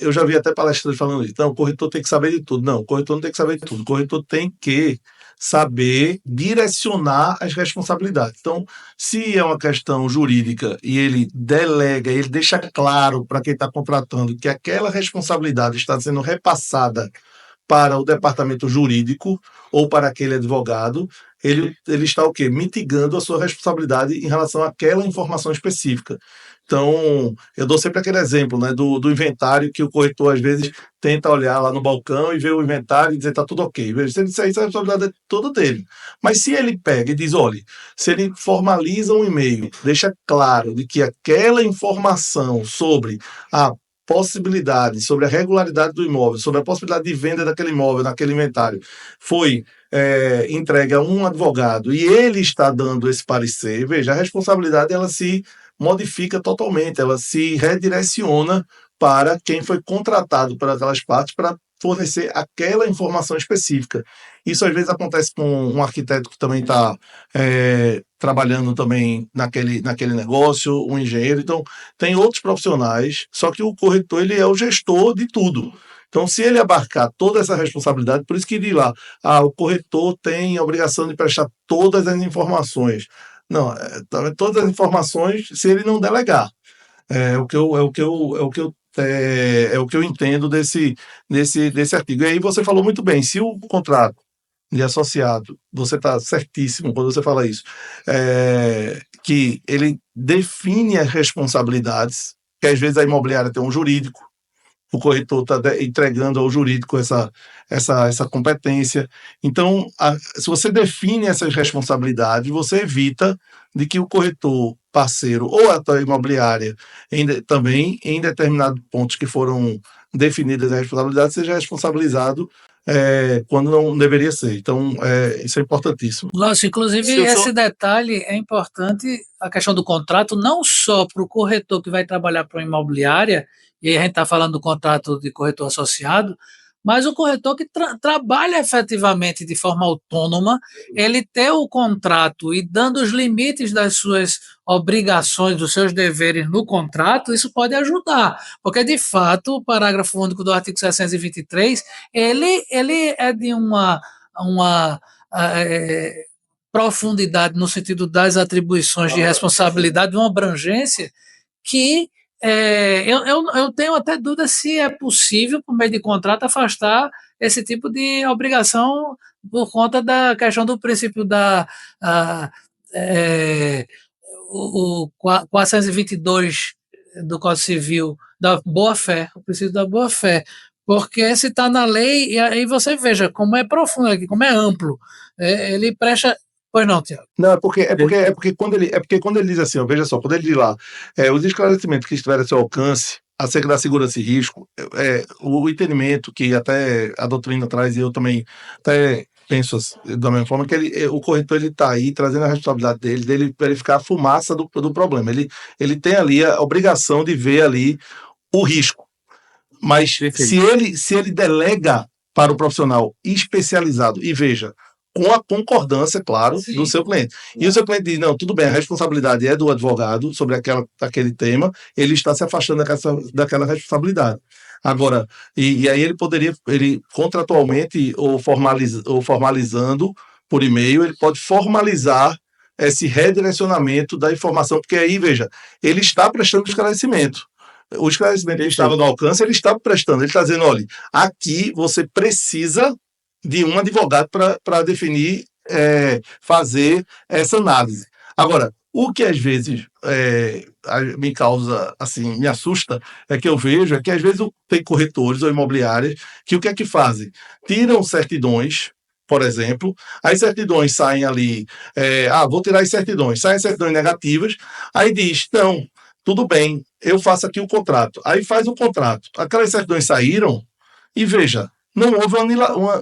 eu já vi até palestras falando isso, então o corretor tem que saber de tudo. Não, o corretor não tem que saber de tudo, o corretor tem que saber direcionar as responsabilidades. Então, se é uma questão jurídica e ele delega, ele deixa claro para quem está contratando que aquela responsabilidade está sendo repassada para o departamento jurídico ou para aquele advogado, ele está o quê? Mitigando a sua responsabilidade em relação àquela informação específica. Então, eu dou sempre aquele exemplo, né, do inventário, que o corretor, às vezes, tenta olhar lá no balcão e ver o inventário e dizer está tudo ok. Se ele disser isso, a responsabilidade é toda dele. Mas se ele pega e diz, olha, se ele formaliza um e-mail, deixa claro de que aquela informação sobre a possibilidade, sobre a regularidade do imóvel, sobre a possibilidade de venda daquele imóvel, naquele inventário, foi entregue a um advogado e ele está dando esse parecer, veja, a responsabilidade ela se modifica totalmente, ela se redireciona para quem foi contratado por aquelas partes para fornecer aquela informação específica. Isso às vezes acontece com um arquiteto que também está trabalhando também naquele negócio, um engenheiro, então tem outros profissionais, só que o corretor ele é o gestor de tudo. Então, se ele abarcar toda essa responsabilidade, por isso que diz lá, o corretor tem a obrigação de prestar todas as informações. Não, todas as informações se ele não delegar. É o que eu entendo desse artigo. E aí você falou muito bem, se o contrato de associado, você está certíssimo quando você fala isso, que ele define as responsabilidades, que às vezes a imobiliária tem um jurídico, o corretor está entregando ao jurídico essa competência. Então, se você define essas responsabilidades, você evita de que o corretor parceiro ou a imobiliária, também em determinados pontos que foram definidas as responsabilidades, seja responsabilizado quando não deveria ser. Então, isso é importantíssimo. Lógico, inclusive Se eu sou- esse detalhe é importante, a questão do contrato, não só para o corretor que vai trabalhar para uma imobiliária, e aí a gente está falando do contrato de corretor associado, mas o corretor que trabalha efetivamente de forma autônoma, ele ter o contrato e dando os limites das suas obrigações, dos seus deveres no contrato, isso pode ajudar, porque de fato o parágrafo único do artigo 623, ele é de uma eh, profundidade no sentido das atribuições de responsabilidade, de uma abrangência que eu tenho até dúvida se é possível, por meio de contrato, afastar esse tipo de obrigação por conta da questão do princípio da. A, é, o 422 do Código Civil, da boa-fé, o princípio da boa-fé. Porque se está na lei, e aí você veja como é profundo aqui, como é amplo. Ele presta. Pois não, Tiago. Não, é porque quando ele diz assim, ó, veja só, quando ele diz lá, os esclarecimentos que estiverem a seu alcance acerca da segurança e risco, o entendimento que até a doutrina traz, e eu também até penso da mesma forma, que o corretor ele está aí trazendo a responsabilidade dele verificar a fumaça do problema. Ele tem ali a obrigação de ver ali o risco. Mas se ele delega para o profissional especializado, e veja, com a concordância, claro, Sim. do seu cliente. E o seu cliente diz, não, tudo bem, a responsabilidade é do advogado sobre aquele tema, ele está se afastando daquela responsabilidade. Agora, e aí ele contratualmente ou formalizando por e-mail, ele pode formalizar esse redirecionamento da informação, porque aí, veja, ele está prestando esclarecimento. O esclarecimento que estava no alcance, ele está prestando, ele está dizendo, olha, aqui você precisa de um advogado para definir, fazer essa análise. Agora, o que às vezes me causa, assim, me assusta, é que eu vejo que às vezes tem corretores ou imobiliárias que o que é que fazem? Tiram certidões, por exemplo, as certidões saem ali, vou tirar as certidões, saem as certidões negativas, aí diz, não, tudo bem, eu faço aqui o contrato. Aí faz o contrato. Aquelas certidões saíram e veja, não houve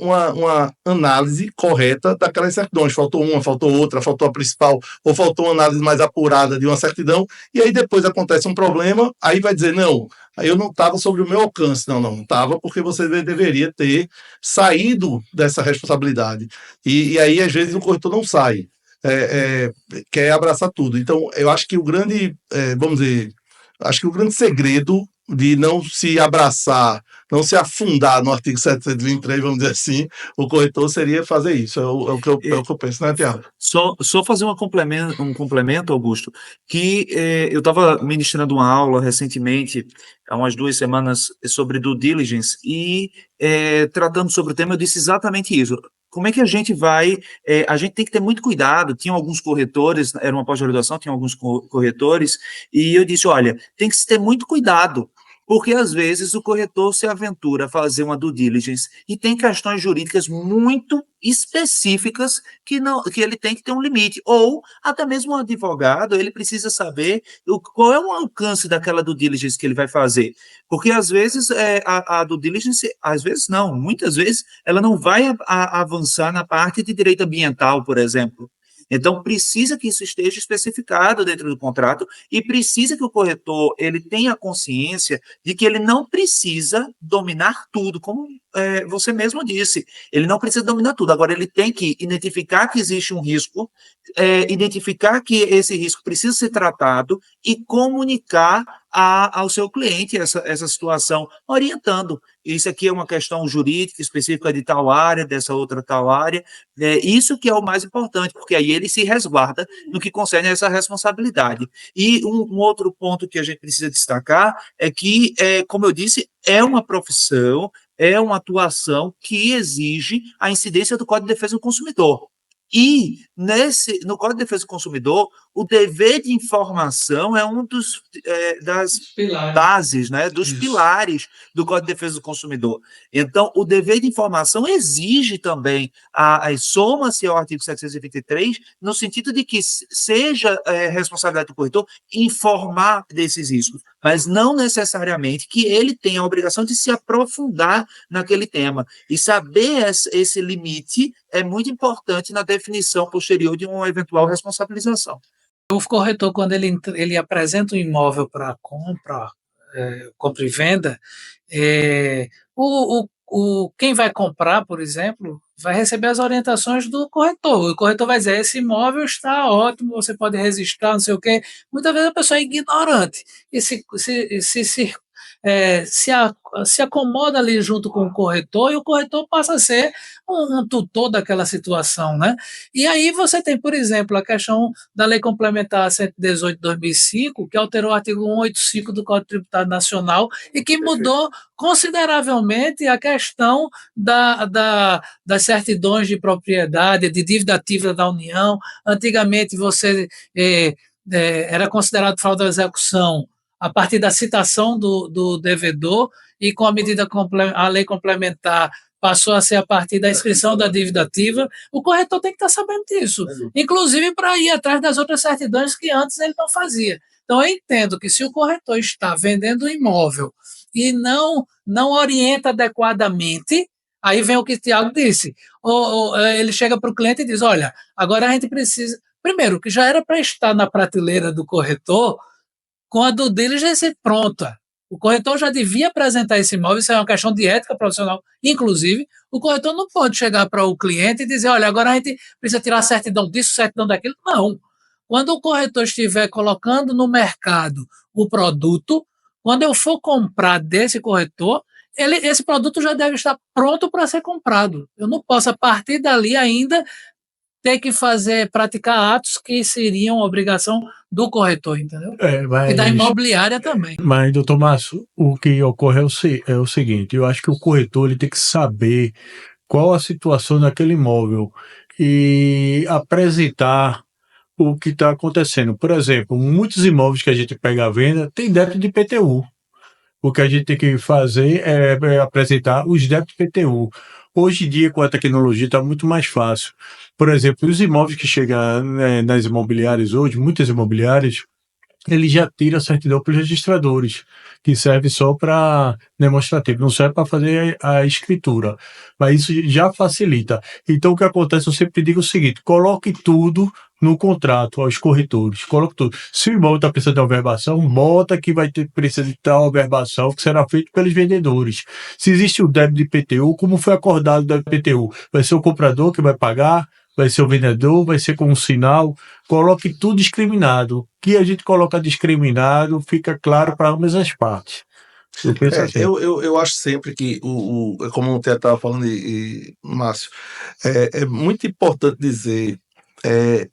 uma análise correta daquelas certidões. Faltou uma, faltou outra, faltou a principal, ou faltou uma análise mais apurada de uma certidão, e aí depois acontece um problema, aí vai dizer, não, aí eu não estava sobre o meu alcance. Não estava, porque você deveria ter saído dessa responsabilidade. E aí, às vezes, o corretor não sai. Quer abraçar tudo. Então, eu acho que o grande, acho que o grande segredo de não se abraçar, não se afundar no artigo 723, vamos dizer assim, o corretor seria fazer isso. É o que eu penso, né, Tiago? Só fazer um complemento, Augusto, que eu estava ministrando uma aula recentemente, há umas 2 semanas, sobre due diligence, e tratando sobre o tema, eu disse exatamente isso. Como é que a gente vai... a gente tem que ter muito cuidado. Tinham alguns corretores, era uma pós-graduação, tinha alguns corretores, e eu disse, olha, tem que se ter muito cuidado, porque às vezes o corretor se aventura a fazer uma due diligence e tem questões jurídicas muito específicas que ele tem que ter um limite, ou até mesmo um advogado, ele precisa saber qual é o alcance daquela due diligence que ele vai fazer, porque às vezes a due diligence, às vezes não, muitas vezes ela não vai avançar na parte de direito ambiental, por exemplo. Então, precisa que isso esteja especificado dentro do contrato e precisa que o corretor ele tenha consciência de que ele não precisa dominar tudo, como você mesmo disse. Ele não precisa dominar tudo. Agora, ele tem que identificar que existe um risco, identificar que esse risco precisa ser tratado e comunicar ao seu cliente essa situação, orientando. Isso aqui é uma questão jurídica específica de tal área, dessa outra tal área. Isso que é o mais importante, porque aí ele se resguarda no que concerne a essa responsabilidade. E um outro ponto que a gente precisa destacar é que, como eu disse, é uma profissão, é uma atuação que exige a incidência do Código de Defesa do Consumidor. E no Código de Defesa do Consumidor, o dever de informação é um das bases, né, dos Isso. pilares do Código de Defesa do Consumidor. Então, o dever de informação exige também, soma-se ao artigo 723, no sentido de que seja responsabilidade do corretor informar desses riscos, mas não necessariamente que ele tenha a obrigação de se aprofundar naquele tema. E saber esse limite é muito importante na definição posterior de uma eventual responsabilização. O corretor, quando ele apresenta um imóvel para compra e venda, quem vai comprar, por exemplo, vai receber as orientações do corretor. O corretor vai dizer: esse imóvel está ótimo, você pode registrar, não sei o quê. Muitas vezes a pessoa é ignorante e se acomoda ali junto com o corretor, e o corretor passa a ser um tutor daquela situação, né? E aí você tem, por exemplo, a questão da Lei Complementar 118 de 2005, que alterou o artigo 185 do Código Tributário Nacional e que mudou consideravelmente a questão das certidões de propriedade, de dívida ativa da União. Antigamente você era considerado fraude à execução a partir da citação do devedor, e com a lei complementar passou a ser a partir da inscrição da dívida ativa. O corretor tem que estar sabendo disso, inclusive para ir atrás das outras certidões que antes ele não fazia. Então, eu entendo que se o corretor está vendendo um imóvel e não orienta adequadamente, aí vem o que o Tiago disse, ele chega para o cliente e diz: olha, agora a gente precisa... Primeiro, que já era para estar na prateleira do corretor com a due diligence pronta. O corretor já devia apresentar esse imóvel, isso é uma questão de ética profissional. Inclusive, o corretor não pode chegar para o cliente e dizer: olha, agora a gente precisa tirar certidão disso, certidão daquilo. Não. Quando o corretor estiver colocando no mercado o produto, quando eu for comprar desse corretor, esse produto já deve estar pronto para ser comprado. Eu não posso, a partir dali, ainda ter que praticar atos que seriam obrigação do corretor, entendeu? E da imobiliária também. Mas, doutor Márcio, o que ocorre é o seguinte: eu acho que o corretor ele tem que saber qual a situação daquele imóvel e apresentar o que está acontecendo. Por exemplo, muitos imóveis que a gente pega à venda tem débito de IPTU. O que a gente tem que fazer é apresentar os débitos de IPTU. Hoje em dia, com a tecnologia, está muito mais fácil. Por exemplo, os imóveis que chegam nas imobiliárias hoje, muitas imobiliárias, ele já tira a certidão para os registradores, que serve só para demonstrativo, não serve para fazer a escritura. Mas isso já facilita. Então, o que acontece, eu sempre digo o seguinte: coloque tudo no contrato aos corretores, coloque tudo. Se o imóvel está precisando de uma verbação, bota que precisa de tal verbação, que será feito pelos vendedores. Se existe o débito de IPTU, como foi acordado o débito de IPTU? Vai ser o comprador que vai pagar? Vai ser o vendedor? Vai ser com um sinal? Coloque tudo discriminado. O que a gente coloca discriminado fica claro para ambas as partes. Eu acho sempre que, como o Tia estava falando, Márcio, é muito importante dizer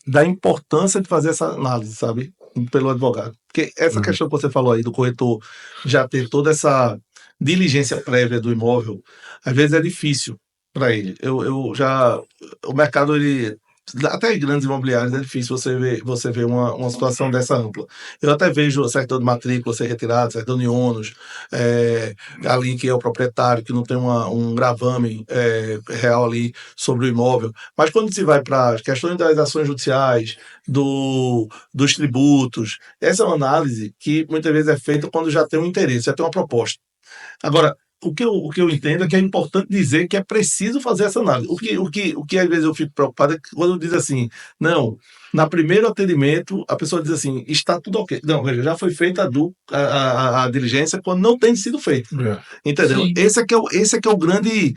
da importância de fazer essa análise, sabe, pelo advogado. Porque essa questão que você falou aí do corretor já ter toda essa diligência prévia do imóvel, às vezes é difícil para ele. O mercado, até em grandes imobiliários é difícil você ver uma situação dessa ampla. Eu até vejo a certidão de matrícula ser retirada, certidão de ônus, ali que é o proprietário, que não tem um gravame real ali sobre o imóvel. Mas quando se vai para as questões das ações judiciais, dos tributos, essa é uma análise que muitas vezes é feita quando já tem um interesse, já tem uma proposta. Agora, o que eu entendo é que é importante dizer que é preciso fazer essa análise. O que às vezes eu fico preocupado é que quando diz assim: não, na primeiro atendimento a pessoa diz assim, está tudo ok. Não, veja, já foi feita a diligência quando não tem sido feita. Entendeu? Sim. Esse é que é o grande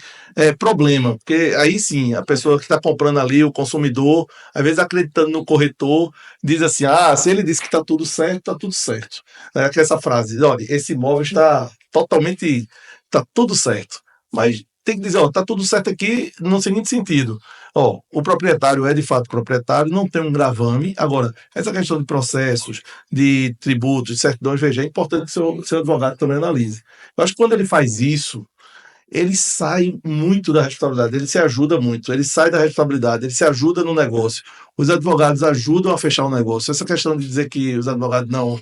problema, porque aí sim, a pessoa que está comprando ali, o consumidor, às vezes acreditando no corretor, diz assim: se ele disse que está tudo certo, está tudo certo. Que essa frase: olha, esse imóvel está totalmente... Está tudo certo, mas tem que dizer: está tudo certo aqui no seguinte sentido: o proprietário é de fato proprietário, não tem um gravame. Agora, essa questão de processos, de tributos, de certidões, veja, é importante que o seu advogado também analise. Eu acho que quando ele faz isso, ele sai muito da responsabilidade, ele se ajuda muito, ele sai da responsabilidade, ele se ajuda no negócio. Os advogados ajudam a fechar o negócio. Essa questão de dizer que os advogados não,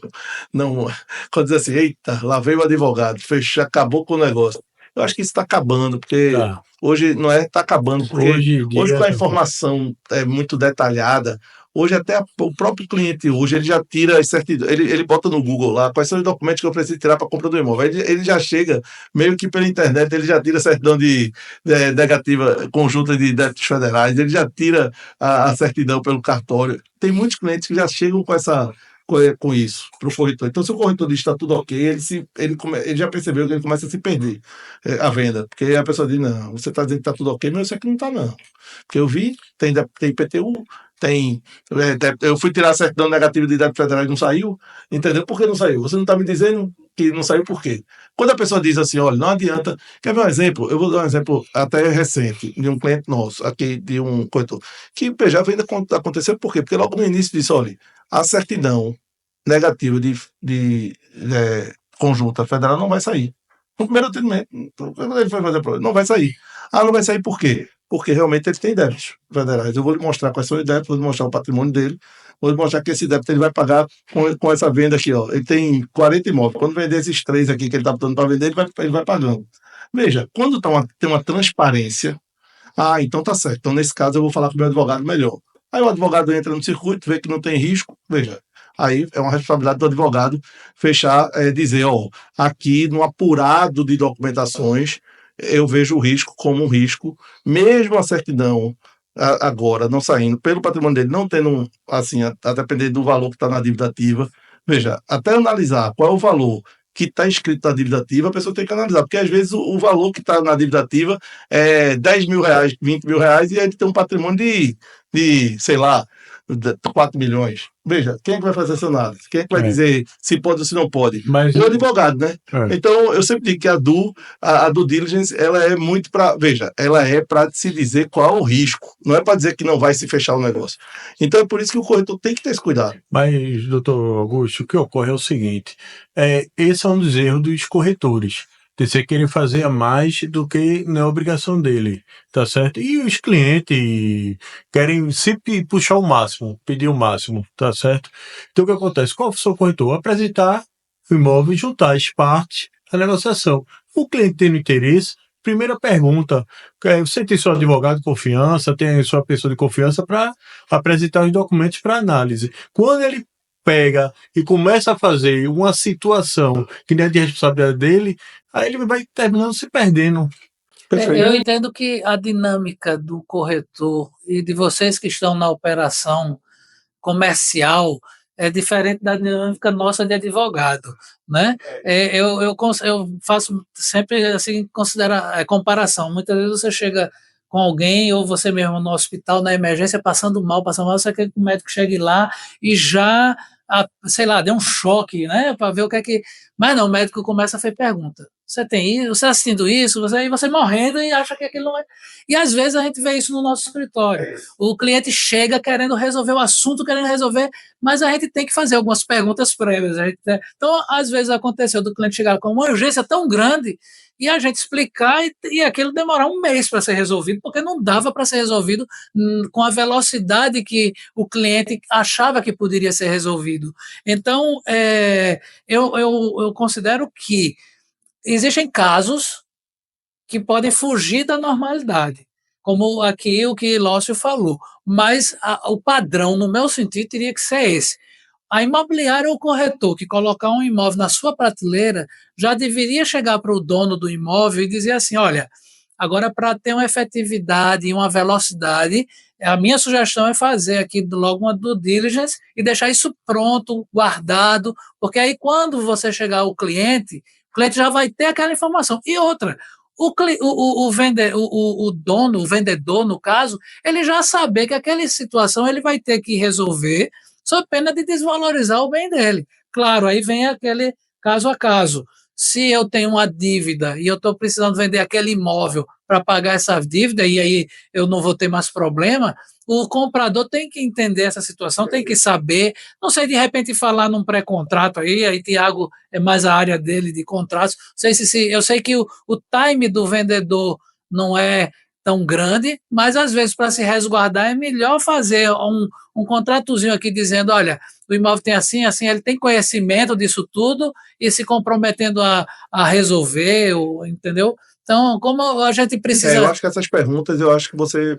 quando diz assim, eita, lá veio o advogado, acabou com o negócio. Eu acho que isso está acabando, porque Tá. hoje não é, está acabando, porque Hoje em hoje dia, com a informação muito detalhada, hoje até o próprio cliente hoje ele já tira as certidões, ele bota no Google lá quais são os documentos que eu preciso tirar para a compra do imóvel. Ele já chega meio que pela internet, ele já tira a certidão de negativa conjunta de débitos federais, ele já tira a certidão pelo cartório. Tem muitos clientes que já chegam com isso para o corretor. Então, se o corretor diz que está tudo ok, ele já percebeu que ele começa a se perder a venda, porque a pessoa diz, não, você está dizendo que está tudo ok, mas isso aqui não está, não. Porque eu vi, tem IPTU, eu fui tirar a certidão negativa de débitos federais e não saiu, entendeu? Por que não saiu? Você não está me dizendo que não saiu por quê? Quando a pessoa diz assim, olha, não adianta. Quer ver um exemplo? Eu vou dar um exemplo até recente de um cliente nosso, aqui de um corretor, que já ainda aconteceu por quê? Porque logo no início disse, olha, a certidão negativa de conjunta federal não vai sair. No primeiro atendimento, quando ele foi fazer a prova, não vai sair. Ah, não vai sair por quê? Porque realmente ele tem débitos federais. Eu vou lhe mostrar quais são os débitos, vou lhe mostrar o patrimônio dele, vou lhe mostrar que esse débito ele vai pagar com essa venda aqui. Ó. Ele tem 40 imóveis. Quando vender esses 3 aqui que ele está botando para vender, ele vai pagando. Veja, quando tem uma transparência, então tá certo. Então, nesse caso, eu vou falar com o meu advogado melhor. Aí o advogado entra no circuito, vê que não tem risco, veja. Aí é uma responsabilidade do advogado fechar, dizer, ó, aqui no apurado de documentações, eu vejo o risco como um risco, mesmo a certidão agora não saindo, pelo patrimônio dele não tendo, assim, a depender do valor que está na dívida ativa. Veja, até analisar qual é o valor que está escrito na dívida ativa, a pessoa tem que analisar, porque às vezes o valor que está na dívida ativa é 10 mil reais, 20 mil reais, e ele tem um patrimônio sei lá, 4 milhões. Veja, quem é que vai fazer essa análise? Quem é que vai dizer se pode ou se não pode? Mas O advogado, né? Então, eu sempre digo que a due diligence, ela é muito para... Veja, ela é para se dizer qual é o risco. Não é para dizer que não vai se fechar o negócio. Então, é por isso que o corretor tem que ter esse cuidado. Mas, doutor Augusto, o que ocorre é o seguinte, esse é um dos erros dos corretores, de você querer fazer mais do que não é obrigação dele, tá certo? E os clientes querem sempre puxar o máximo, pedir o máximo, tá certo? Então, o que acontece? Qual é o seu corretor? Apresentar o imóvel e juntar as partes à negociação. O cliente tendo interesse, primeira pergunta, você tem seu advogado de confiança, tem sua pessoa de confiança para apresentar os documentos para análise. Quando ele pega e começa a fazer uma situação que não é de responsabilidade dele, aí ele vai terminando se perdendo. Eu entendo que a dinâmica do corretor e de vocês que estão na operação comercial é diferente da dinâmica nossa de advogado, né? Eu faço sempre assim comparação. Muitas vezes você chega com alguém ou você mesmo no hospital, na emergência, passando mal, você quer que o médico chegue lá e já, sei lá, dê um choque, né? Para ver o que é que... Mas não, o médico começa a fazer pergunta. Você tem isso, você assistindo isso, você morrendo e acha que aquilo não é. E às vezes a gente vê isso no nosso escritório. O cliente chega querendo resolver o assunto, querendo resolver, mas a gente tem que fazer algumas perguntas prévias. Então, às vezes aconteceu do cliente chegar com uma urgência tão grande e a gente explicar e aquilo demorar um mês para ser resolvido, porque não dava para ser resolvido com a velocidade que o cliente achava que poderia ser resolvido. Então, eu considero que existem casos que podem fugir da normalidade, como aqui o que Lócio falou, mas o padrão, no meu sentido, teria que ser esse. A imobiliária ou o corretor que colocar um imóvel na sua prateleira já deveria chegar para o dono do imóvel e dizer assim, olha, agora para ter uma efetividade e uma velocidade, a minha sugestão é fazer aqui logo uma due diligence e deixar isso pronto, guardado, porque aí quando você chegar ao cliente, o cliente já vai ter aquela informação. E outra, o vendedor, no caso, ele já saber que aquela situação ele vai ter que resolver sob pena de desvalorizar o bem dele. Claro, aí vem aquele caso a caso. se eu tenho uma dívida e eu estou precisando vender aquele imóvel para pagar essa dívida e aí eu não vou ter mais problema, o comprador tem que entender essa situação, tem que saber, não sei, de repente falar num pré-contrato aí Tiago é mais a área dele de contratos, eu sei que o time do vendedor não é tão grande, mas às vezes para se resguardar é melhor fazer um contratozinho aqui dizendo, olha, o imóvel tem assim, assim, ele tem conhecimento disso tudo e se comprometendo a resolver, entendeu? Então, como a gente precisa... eu acho que essas perguntas, eu acho que você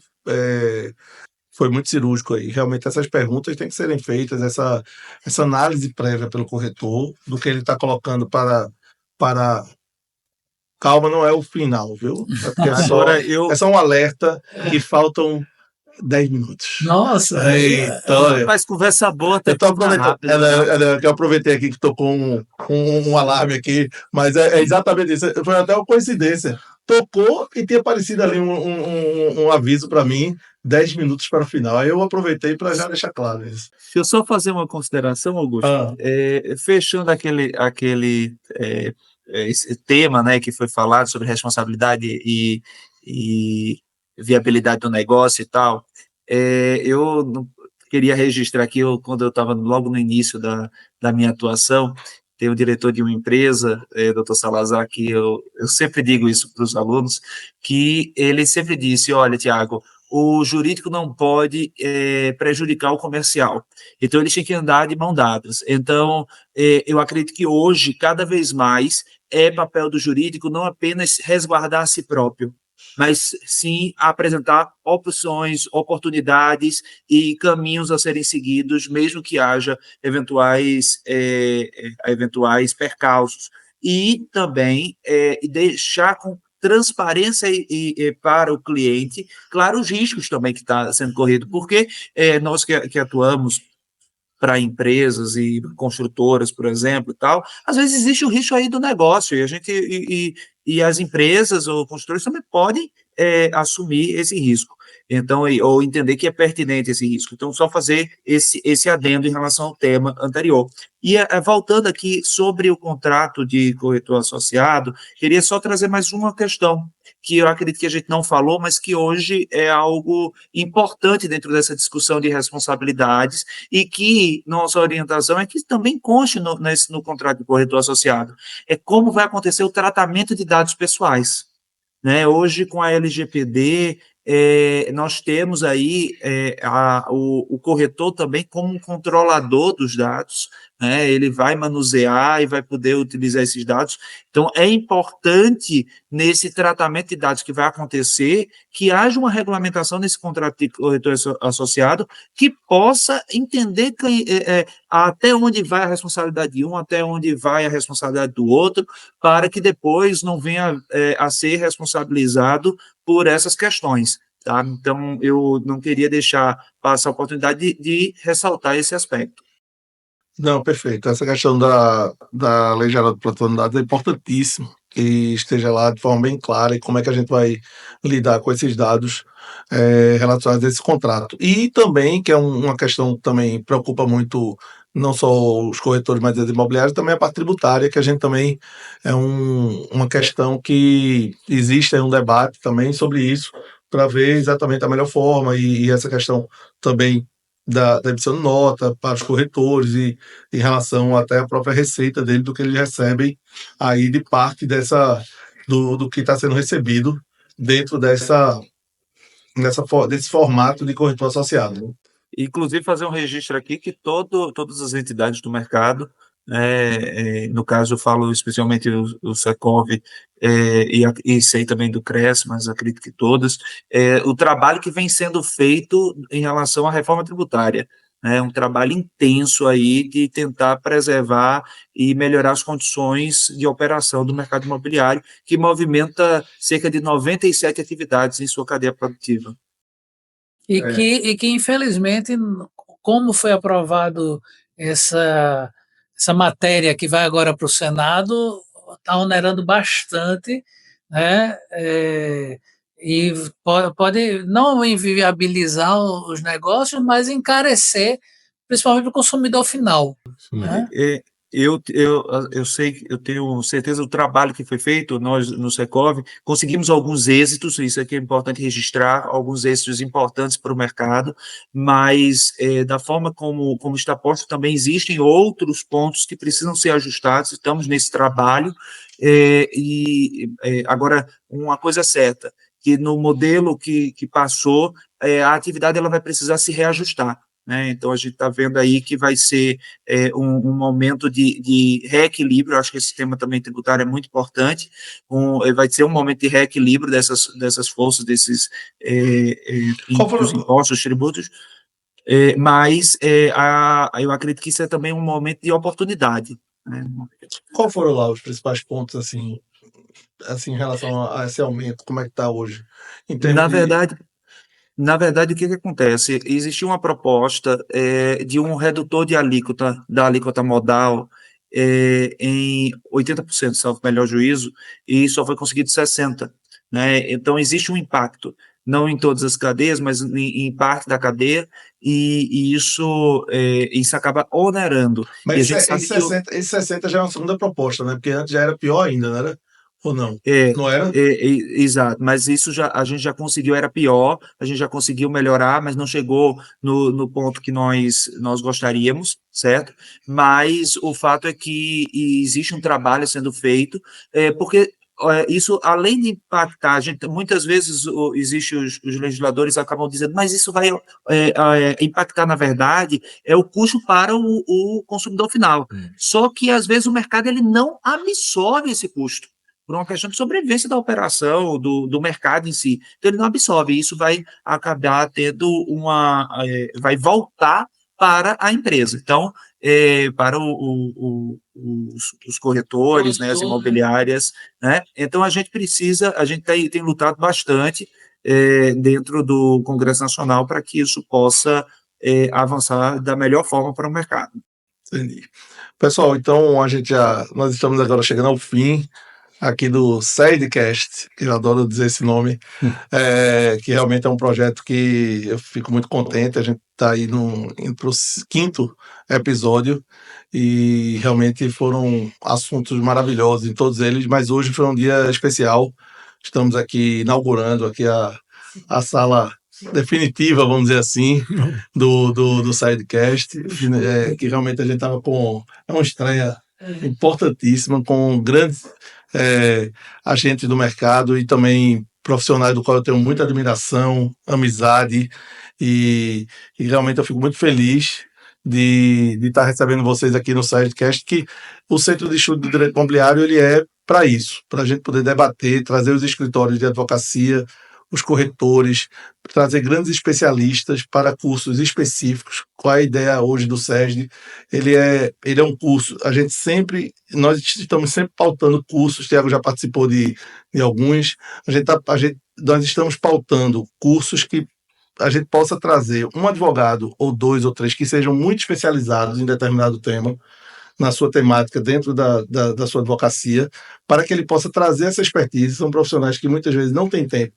foi muito cirúrgico aí. Realmente essas perguntas têm que serem feitas, essa análise prévia pelo corretor do que ele está colocando para... Calma, não é o final, viu? É porque Agora é só um alerta que faltam 10 minutos. Nossa! Então, Mas conversa boa até eu tô torna aproveitando, rápido, né? que eu aproveitei aqui que tocou um alarme aqui, mas é exatamente isso. Foi até uma coincidência. Tocou e tinha aparecido ali um aviso para mim, 10 minutos para o final. Aí eu aproveitei para já deixar claro isso. Deixa eu só fazer uma consideração, Augusto. Fechando esse tema, né, que foi falado sobre responsabilidade e viabilidade do negócio e tal, eu queria registrar aqui, quando eu estava logo no início da minha atuação, tem o diretor de uma empresa, Dr. Salazar, que eu sempre digo isso para os alunos, que ele sempre disse, olha, Tiago, o jurídico não pode prejudicar o comercial. Então, eles têm que andar de mão dadas. Então, eu acredito que hoje, cada vez mais, é papel do jurídico não apenas resguardar a si próprio, mas sim apresentar opções, oportunidades e caminhos a serem seguidos, mesmo que haja eventuais percalços. E também deixar com transparência para o cliente, claro, os riscos também que está sendo corrido, porque nós que atuamos para empresas e construtoras, por exemplo, e tal, às vezes existe o risco aí do negócio, e as empresas ou construtores também podem assumir esse risco, então, ou entender que é pertinente esse risco. Então, só fazer esse adendo em relação ao tema anterior. E voltando aqui sobre o contrato de corretor associado, queria só trazer mais uma questão, que eu acredito que a gente não falou, mas que hoje é algo importante dentro dessa discussão de responsabilidades, e que nossa orientação é que também conste no contrato de corretor associado. É como vai acontecer o tratamento de dados pessoais, né? Hoje, com a LGPD, nós temos aí o corretor também como um controlador dos dados, né? Ele vai manusear e vai poder utilizar esses dados. Então, é importante, nesse tratamento de dados que vai acontecer, que haja uma regulamentação nesse contrato de corretor associado que possa entender até onde vai a responsabilidade de um, até onde vai a responsabilidade do outro, para que depois não venha a ser responsabilizado por essas questões, tá? Então, eu não queria deixar passar a oportunidade de ressaltar esse aspecto. Não, perfeito. Essa questão da Lei Geral de Proteção de Dados é importantíssimo que esteja lá de forma bem clara e como é que a gente vai lidar com esses dados relacionados a esse contrato. E também, que é uma questão que também preocupa muito não só os corretores, mas as imobiliárias, também a parte tributária, que a gente também é uma questão que existe um debate também sobre isso, para ver exatamente a melhor forma e essa questão também da emissão de nota para os corretores e em relação até à própria receita dele, do que eles recebem aí de parte do que está sendo recebido dentro desse formato de corretor associado. Inclusive, fazer um registro aqui que todas as entidades do mercado, no caso eu falo especialmente o Secov, e sei também do CRES, mas acredito que todas, o trabalho que vem sendo feito em relação à reforma tributária, né, um trabalho intenso aí de tentar preservar e melhorar as condições de operação do mercado imobiliário, que movimenta cerca de 97 atividades em sua cadeia produtiva. E que, infelizmente, como foi aprovado essa matéria que vai agora para o Senado, está onerando bastante, né? E pode não inviabilizar os negócios, mas encarecer, principalmente para o consumidor final. Né? eu sei, eu tenho certeza do trabalho que foi feito, nós no Secov conseguimos alguns êxitos, isso aqui é importante registrar, alguns êxitos importantes para o mercado, mas da forma como está posto, também existem outros pontos que precisam ser ajustados, estamos nesse trabalho, agora, uma coisa certa, que no modelo que passou, a atividade ela vai precisar se reajustar, né? Então, a gente está vendo aí que vai ser um momento de reequilíbrio. Acho que esse tema também tributário é muito importante, vai ser um momento de reequilíbrio dessas forças, desses dos impostos, tributos, mas eu acredito que isso é também um momento de oportunidade, né? Qual foram lá os principais pontos, assim, em relação a esse aumento, como é que está hoje? Em termos Na verdade, o que acontece? Existia uma proposta de um redutor de alíquota, da alíquota modal, em 80%, salvo melhor juízo, e só foi conseguido 60%, né? Então, existe um impacto, não em todas as cadeias, mas em parte da cadeia, e isso acaba onerando. E a Mas gente sabe que 60 já é uma segunda proposta, né? Porque antes já era pior ainda, não era? Ou não? É, Não era? exato, mas isso a gente já conseguiu, era pior, a gente já conseguiu melhorar, mas não chegou no ponto que nós gostaríamos, certo? Mas o fato é que existe um trabalho sendo feito, porque isso, além de impactar, a gente, muitas vezes existe os legisladores acabam dizendo, mas isso vai impactar, na verdade, é o custo para o consumidor final. Só que, às vezes, o mercado ele não absorve esse custo por uma questão de sobrevivência da operação, do mercado em si. Então, ele não absorve, e isso vai acabar tendo vai voltar para a empresa. Então, para os corretores, né, as imobiliárias, né? Então, a gente tem lutado bastante dentro do Congresso Nacional para que isso possa avançar da melhor forma para o mercado. Entendi. Pessoal, então nós estamos agora chegando ao fim aqui do SEDcast, que eu adoro dizer esse nome, que realmente é um projeto que eu fico muito contente. A gente está aí indo para o 5º episódio e realmente foram assuntos maravilhosos em todos eles, mas hoje foi um dia especial. Estamos aqui inaugurando aqui a sala definitiva, vamos dizer assim, do SEDcast, que realmente a gente estava com uma estreia importantíssima, com grandes agentes do mercado e também profissionais do qual eu tenho muita admiração, amizade e realmente eu fico muito feliz de estar recebendo vocês aqui no SEDcast, que o Centro de Estudo do Direito Imobiliário ele é para isso, para a gente poder debater, trazer os escritórios de advocacia, os corretores, trazer grandes especialistas para cursos específicos. Qual é a ideia hoje do SESD? Ele é um curso, nós estamos sempre pautando cursos, o Thiago já participou de alguns, nós estamos pautando cursos que a gente possa trazer um advogado, ou 2 ou 3, que sejam muito especializados em determinado tema, na sua temática, dentro da sua advocacia, para que ele possa trazer essa expertise. São profissionais que muitas vezes não têm tempo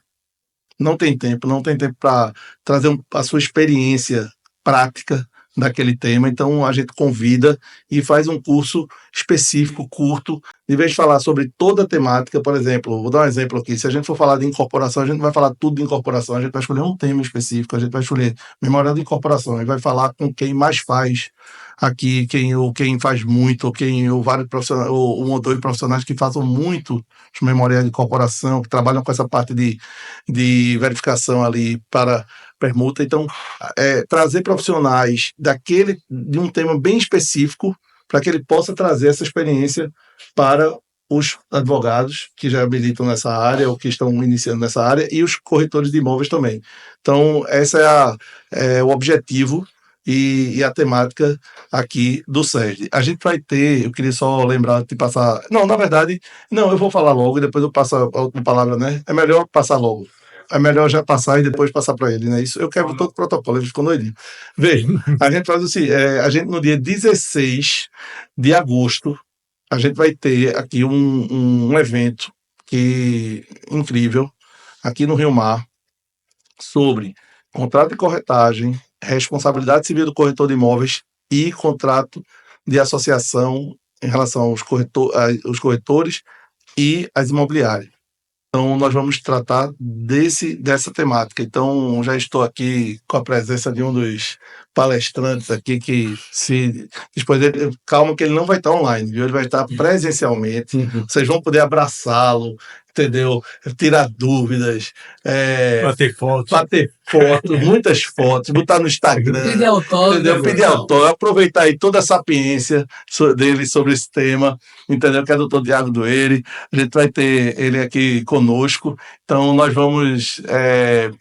para trazer a sua experiência prática daquele tema. Então a gente convida e faz um curso específico, curto, em vez de falar sobre toda a temática. Por exemplo, vou dar um exemplo aqui, se a gente for falar de incorporação, a gente não vai falar tudo de incorporação, a gente vai escolher um tema específico, a gente vai escolher memorial de incorporação, a gente vai falar com quem mais faz aqui, quem faz muito, ou vários profissionais, ou um ou dois profissionais que façam muito os memoriais de incorporação, que trabalham com essa parte de verificação ali para permuta. Então, trazer profissionais de um tema bem específico para que ele possa trazer essa experiência para os advogados que já habilitam nessa área ou que estão iniciando nessa área e os corretores de imóveis também. Então, esse é o objetivo e a temática aqui do SESD. A gente vai ter, eu queria só lembrar de passar... Não, na verdade, eu vou falar logo e depois eu passo a última palavra, né? É melhor passar logo. É melhor já passar e depois passar para ele, né? Isso eu quebro todo o protocolo, ele ficou doidinho. Veja, a gente faz assim, a gente no dia 16 de agosto, a gente vai ter aqui um evento incrível, aqui no Rio Mar, sobre contrato de corretagem, responsabilidade civil do corretor de imóveis e contrato de associação em relação aos corretores e às imobiliárias. Então, nós vamos tratar dessa temática. Então, já estou aqui com a presença de um dos palestrantes aqui que se dispôs. Calma que ele não vai estar online, viu? Ele vai estar presencialmente. Vocês vão poder abraçá-lo, entendeu? Tirar dúvidas, bater fotos, muitas fotos, botar no Instagram, Pedir autógrafo. entendeu? Pedir autógrafo, aproveitar aí toda a sapiência dele sobre esse tema, entendeu? Que é o doutor Tiago Dueire. A gente vai ter ele aqui conosco. Então, nós vamos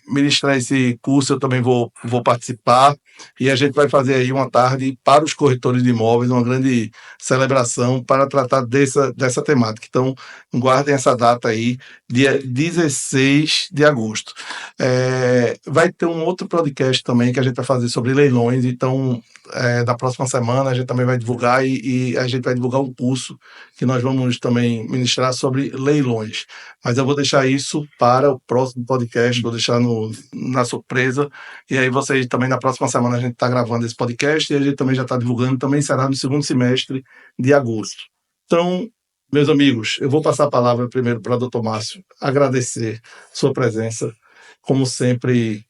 ministrar esse curso, eu também vou participar, e a gente vai fazer aí uma tarde para os corretores de imóveis, uma grande celebração para tratar dessa temática. Então, guardem essa data aí, dia 16 de agosto. Vai ter um outro podcast também que a gente vai fazer sobre leilões, então, da próxima semana a gente também vai divulgar e a gente vai divulgar um curso que nós vamos também ministrar sobre leilões. Mas eu vou deixar isso para o próximo podcast, vou deixar na surpresa, e aí vocês também na próxima semana a gente está gravando esse podcast e a gente também já está divulgando, também será no segundo semestre de agosto. Então, meus amigos, eu vou passar a palavra primeiro para o Dr. Márcio, agradecer sua presença, como sempre,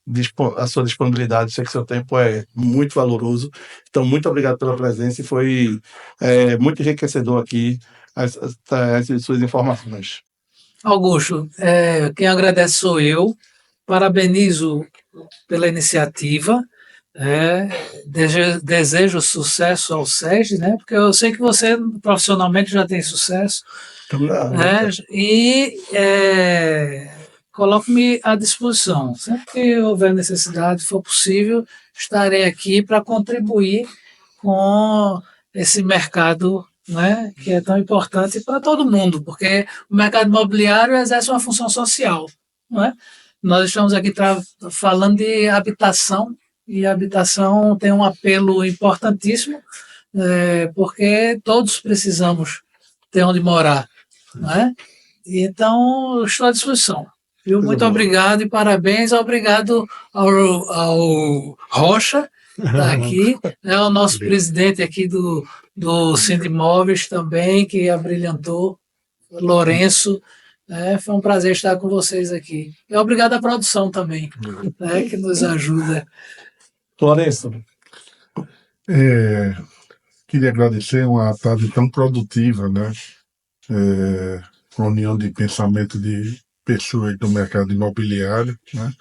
a sua disponibilidade. Sei que seu tempo é muito valoroso, então muito obrigado pela presença e foi muito enriquecedor aqui as suas informações. Augusto, quem agradece sou eu, parabenizo pela iniciativa, desejo sucesso ao SESD, né? Porque eu sei que você profissionalmente já tem sucesso, e coloco-me à disposição. Sempre que houver necessidade, for possível, estarei aqui para contribuir com esse mercado, né, que é tão importante para todo mundo, porque o mercado imobiliário exerce uma função social, não é? Nós estamos aqui falando de habitação, e a habitação tem um apelo importantíssimo, porque todos precisamos ter onde morar, não é? E então, estou à disposição. Viu? Muito obrigado e parabéns. Obrigado ao Rocha, que está aqui, o nosso presidente aqui do Sindimóveis também, que abrilhantou, Lourenço. Foi um prazer estar com vocês aqui. E obrigado à produção também, que nos ajuda. Lourenço. Queria agradecer uma tarde tão produtiva, né? Com a união de pensamento de pessoas do mercado imobiliário, né?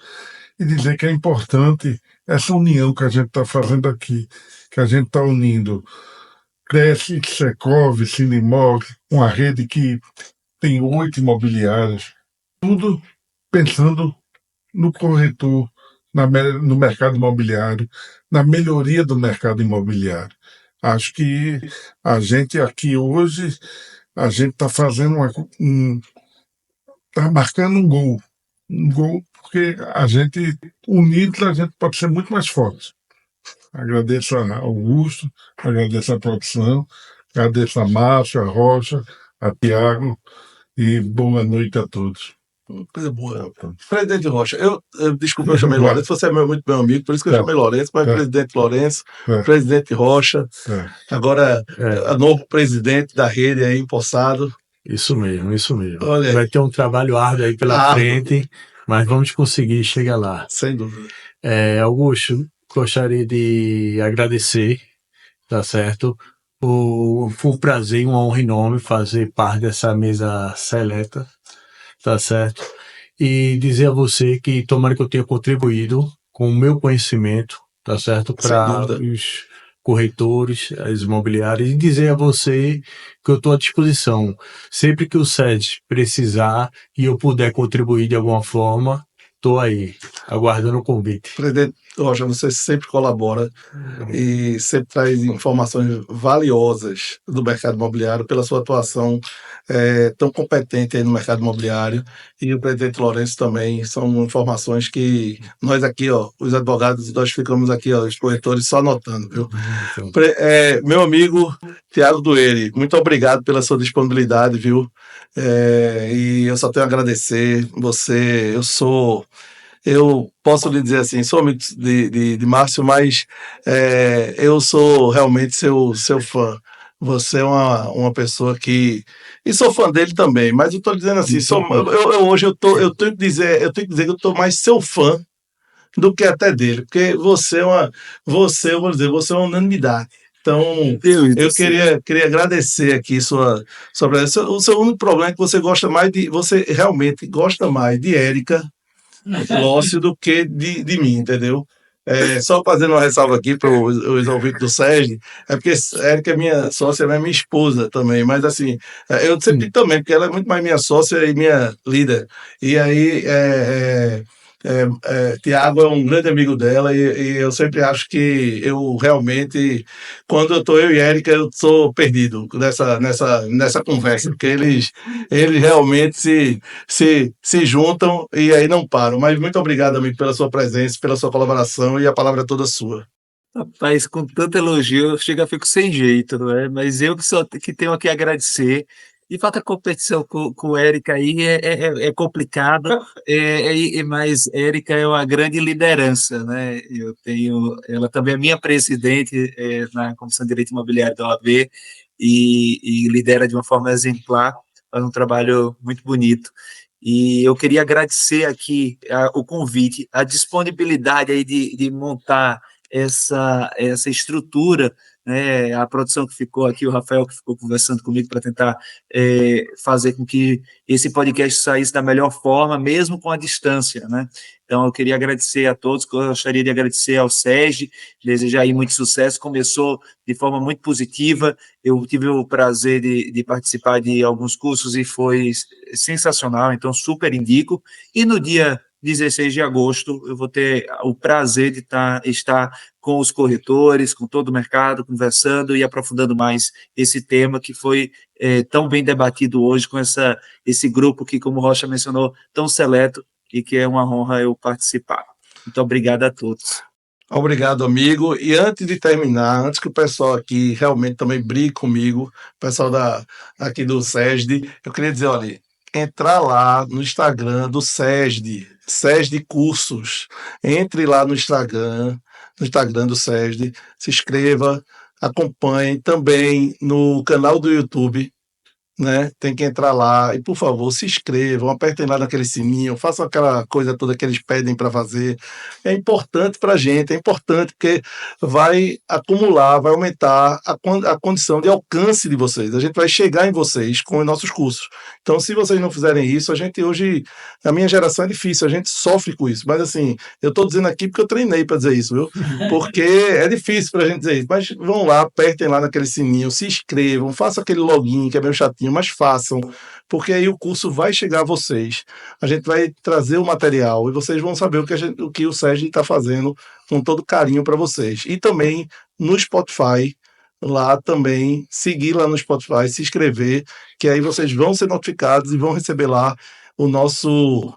E dizer que é importante essa união que a gente está fazendo aqui, que a gente está unindo Cresce, Secov, Sindimóvel, uma rede que tem 8 imobiliárias, tudo pensando no corretor, no mercado imobiliário, na melhoria do mercado imobiliário. Acho que a gente aqui hoje, a gente está fazendo está marcando um gol, porque a gente, unidos, a gente pode ser muito mais forte. Agradeço a Augusto, agradeço a produção, agradeço a Márcia, a Rocha, a Tiago, e boa noite a todos. Coisa boa. Presidente Rocha, desculpa, eu chamei Lourenço, você é muito meu amigo, por isso que eu chamei Lourenço, mas presidente Lourenço, presidente Rocha, agora novo presidente da rede aí, empossado. Isso mesmo. Vai ter um trabalho árduo aí pela frente, mas vamos conseguir chegar lá. Sem dúvida. Augusto, gostaria de agradecer, tá certo? Foi um prazer e uma honra enorme fazer parte dessa mesa seleta, tá certo? E dizer a você que tomara que eu tenha contribuído com o meu conhecimento, tá certo? Para os corretores, as imobiliárias, e dizer a você que eu estou à disposição. Sempre que o SESD precisar e eu puder contribuir de alguma forma, estou aí, aguardando o convite. Presidente Rocha, você sempre colabora e sempre traz informações valiosas do mercado imobiliário pela sua atuação tão competente aí no mercado imobiliário, e o presidente Lourenço também. São informações que nós aqui, os advogados, nós ficamos aqui, os corretores, só anotando, viu? Meu amigo Tiago Dueire, muito obrigado pela sua disponibilidade, viu? E eu só tenho a agradecer você. Eu posso lhe dizer assim, sou amigo de Márcio, mas eu sou realmente seu fã. Você é uma pessoa que... E sou fã dele também, mas eu estou dizendo assim, hoje eu tenho que dizer que eu estou mais seu fã do que até dele, porque eu vou dizer, você é uma unanimidade. Então, Deus do eu céu. queria agradecer aqui sua presença. O seu único problema é que você realmente gosta mais de Érica Lócio do que de mim, entendeu? Só fazendo uma ressalva aqui para os ouvintes do SESD, é porque Érica é minha sócia, é minha esposa também, mas assim, eu sempre digo também, porque ela é muito mais minha sócia e minha líder. E aí, Tiago é um grande amigo dela e eu sempre acho que eu realmente, quando eu e Érica, eu sou perdido nessa conversa, porque eles realmente se juntam e aí não param. Mas muito obrigado, amigo, pela sua presença, pela sua colaboração e a palavra é toda sua. Rapaz, com tanto elogio, eu chego a fico sem jeito, não é? Mas eu que tenho aqui a agradecer. De fato, a competição com o Érica aí é complicada, mas Érica é uma grande liderança, né? Ela também é minha presidente na Comissão de Direito Imobiliário da OAB e lidera de uma forma exemplar, faz um trabalho muito bonito. E eu queria agradecer aqui o convite, a disponibilidade aí de montar essa estrutura, né, a produção que ficou aqui, o Rafael que ficou conversando comigo para tentar fazer com que esse podcast saísse da melhor forma, mesmo com a distância, né? Então, eu queria agradecer a todos, gostaria de agradecer ao SESD, desejar aí muito sucesso, começou de forma muito positiva, eu tive o prazer de participar de alguns cursos e foi sensacional, então super indico, e no dia 16 de agosto, eu vou ter o prazer de estar com os corretores, com todo o mercado, conversando e aprofundando mais esse tema que foi tão bem debatido hoje com esse grupo que, como o Rocha mencionou, tão seleto e que é uma honra eu participar. Muito obrigado a todos. Obrigado, amigo. E antes de terminar, antes que o pessoal aqui realmente também brigue comigo, o pessoal aqui do SESD, eu queria dizer, olha, entrar lá no Instagram do SESD Cursos. Entre lá no Instagram do SESD, se inscreva, acompanhe também no canal do YouTube, né? Tem que entrar lá e, por favor, se inscrevam, apertem lá naquele sininho, façam aquela coisa toda que eles pedem para fazer. É importante para a gente, é importante porque vai acumular, vai aumentar a condição de alcance de vocês. A gente vai chegar em vocês com os nossos cursos. Então, se vocês não fizerem isso, a gente hoje, a minha geração é difícil, a gente sofre com isso. Mas, assim, eu estou dizendo aqui porque eu treinei para dizer isso, viu? Porque é difícil para a gente dizer isso. Mas vão lá, apertem lá naquele sininho, se inscrevam, façam aquele login que é meio chatinho, mas façam, porque aí o curso vai chegar a vocês. A gente vai trazer o material e vocês vão saber o que o Sérgio está fazendo com todo carinho para vocês. E também no Spotify, lá também, seguir lá no Spotify, se inscrever, que aí vocês vão ser notificados e vão receber lá o nosso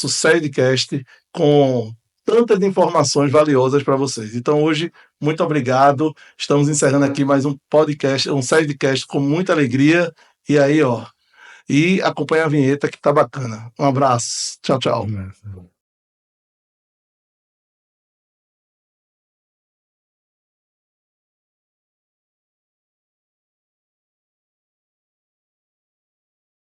Serdcast com tantas informações valiosas para vocês. Então, hoje, muito obrigado. Estamos encerrando aqui mais um podcast, um Serdcast com muita alegria. E aí, ó, acompanha a vinheta que tá bacana. Um abraço. Tchau, tchau.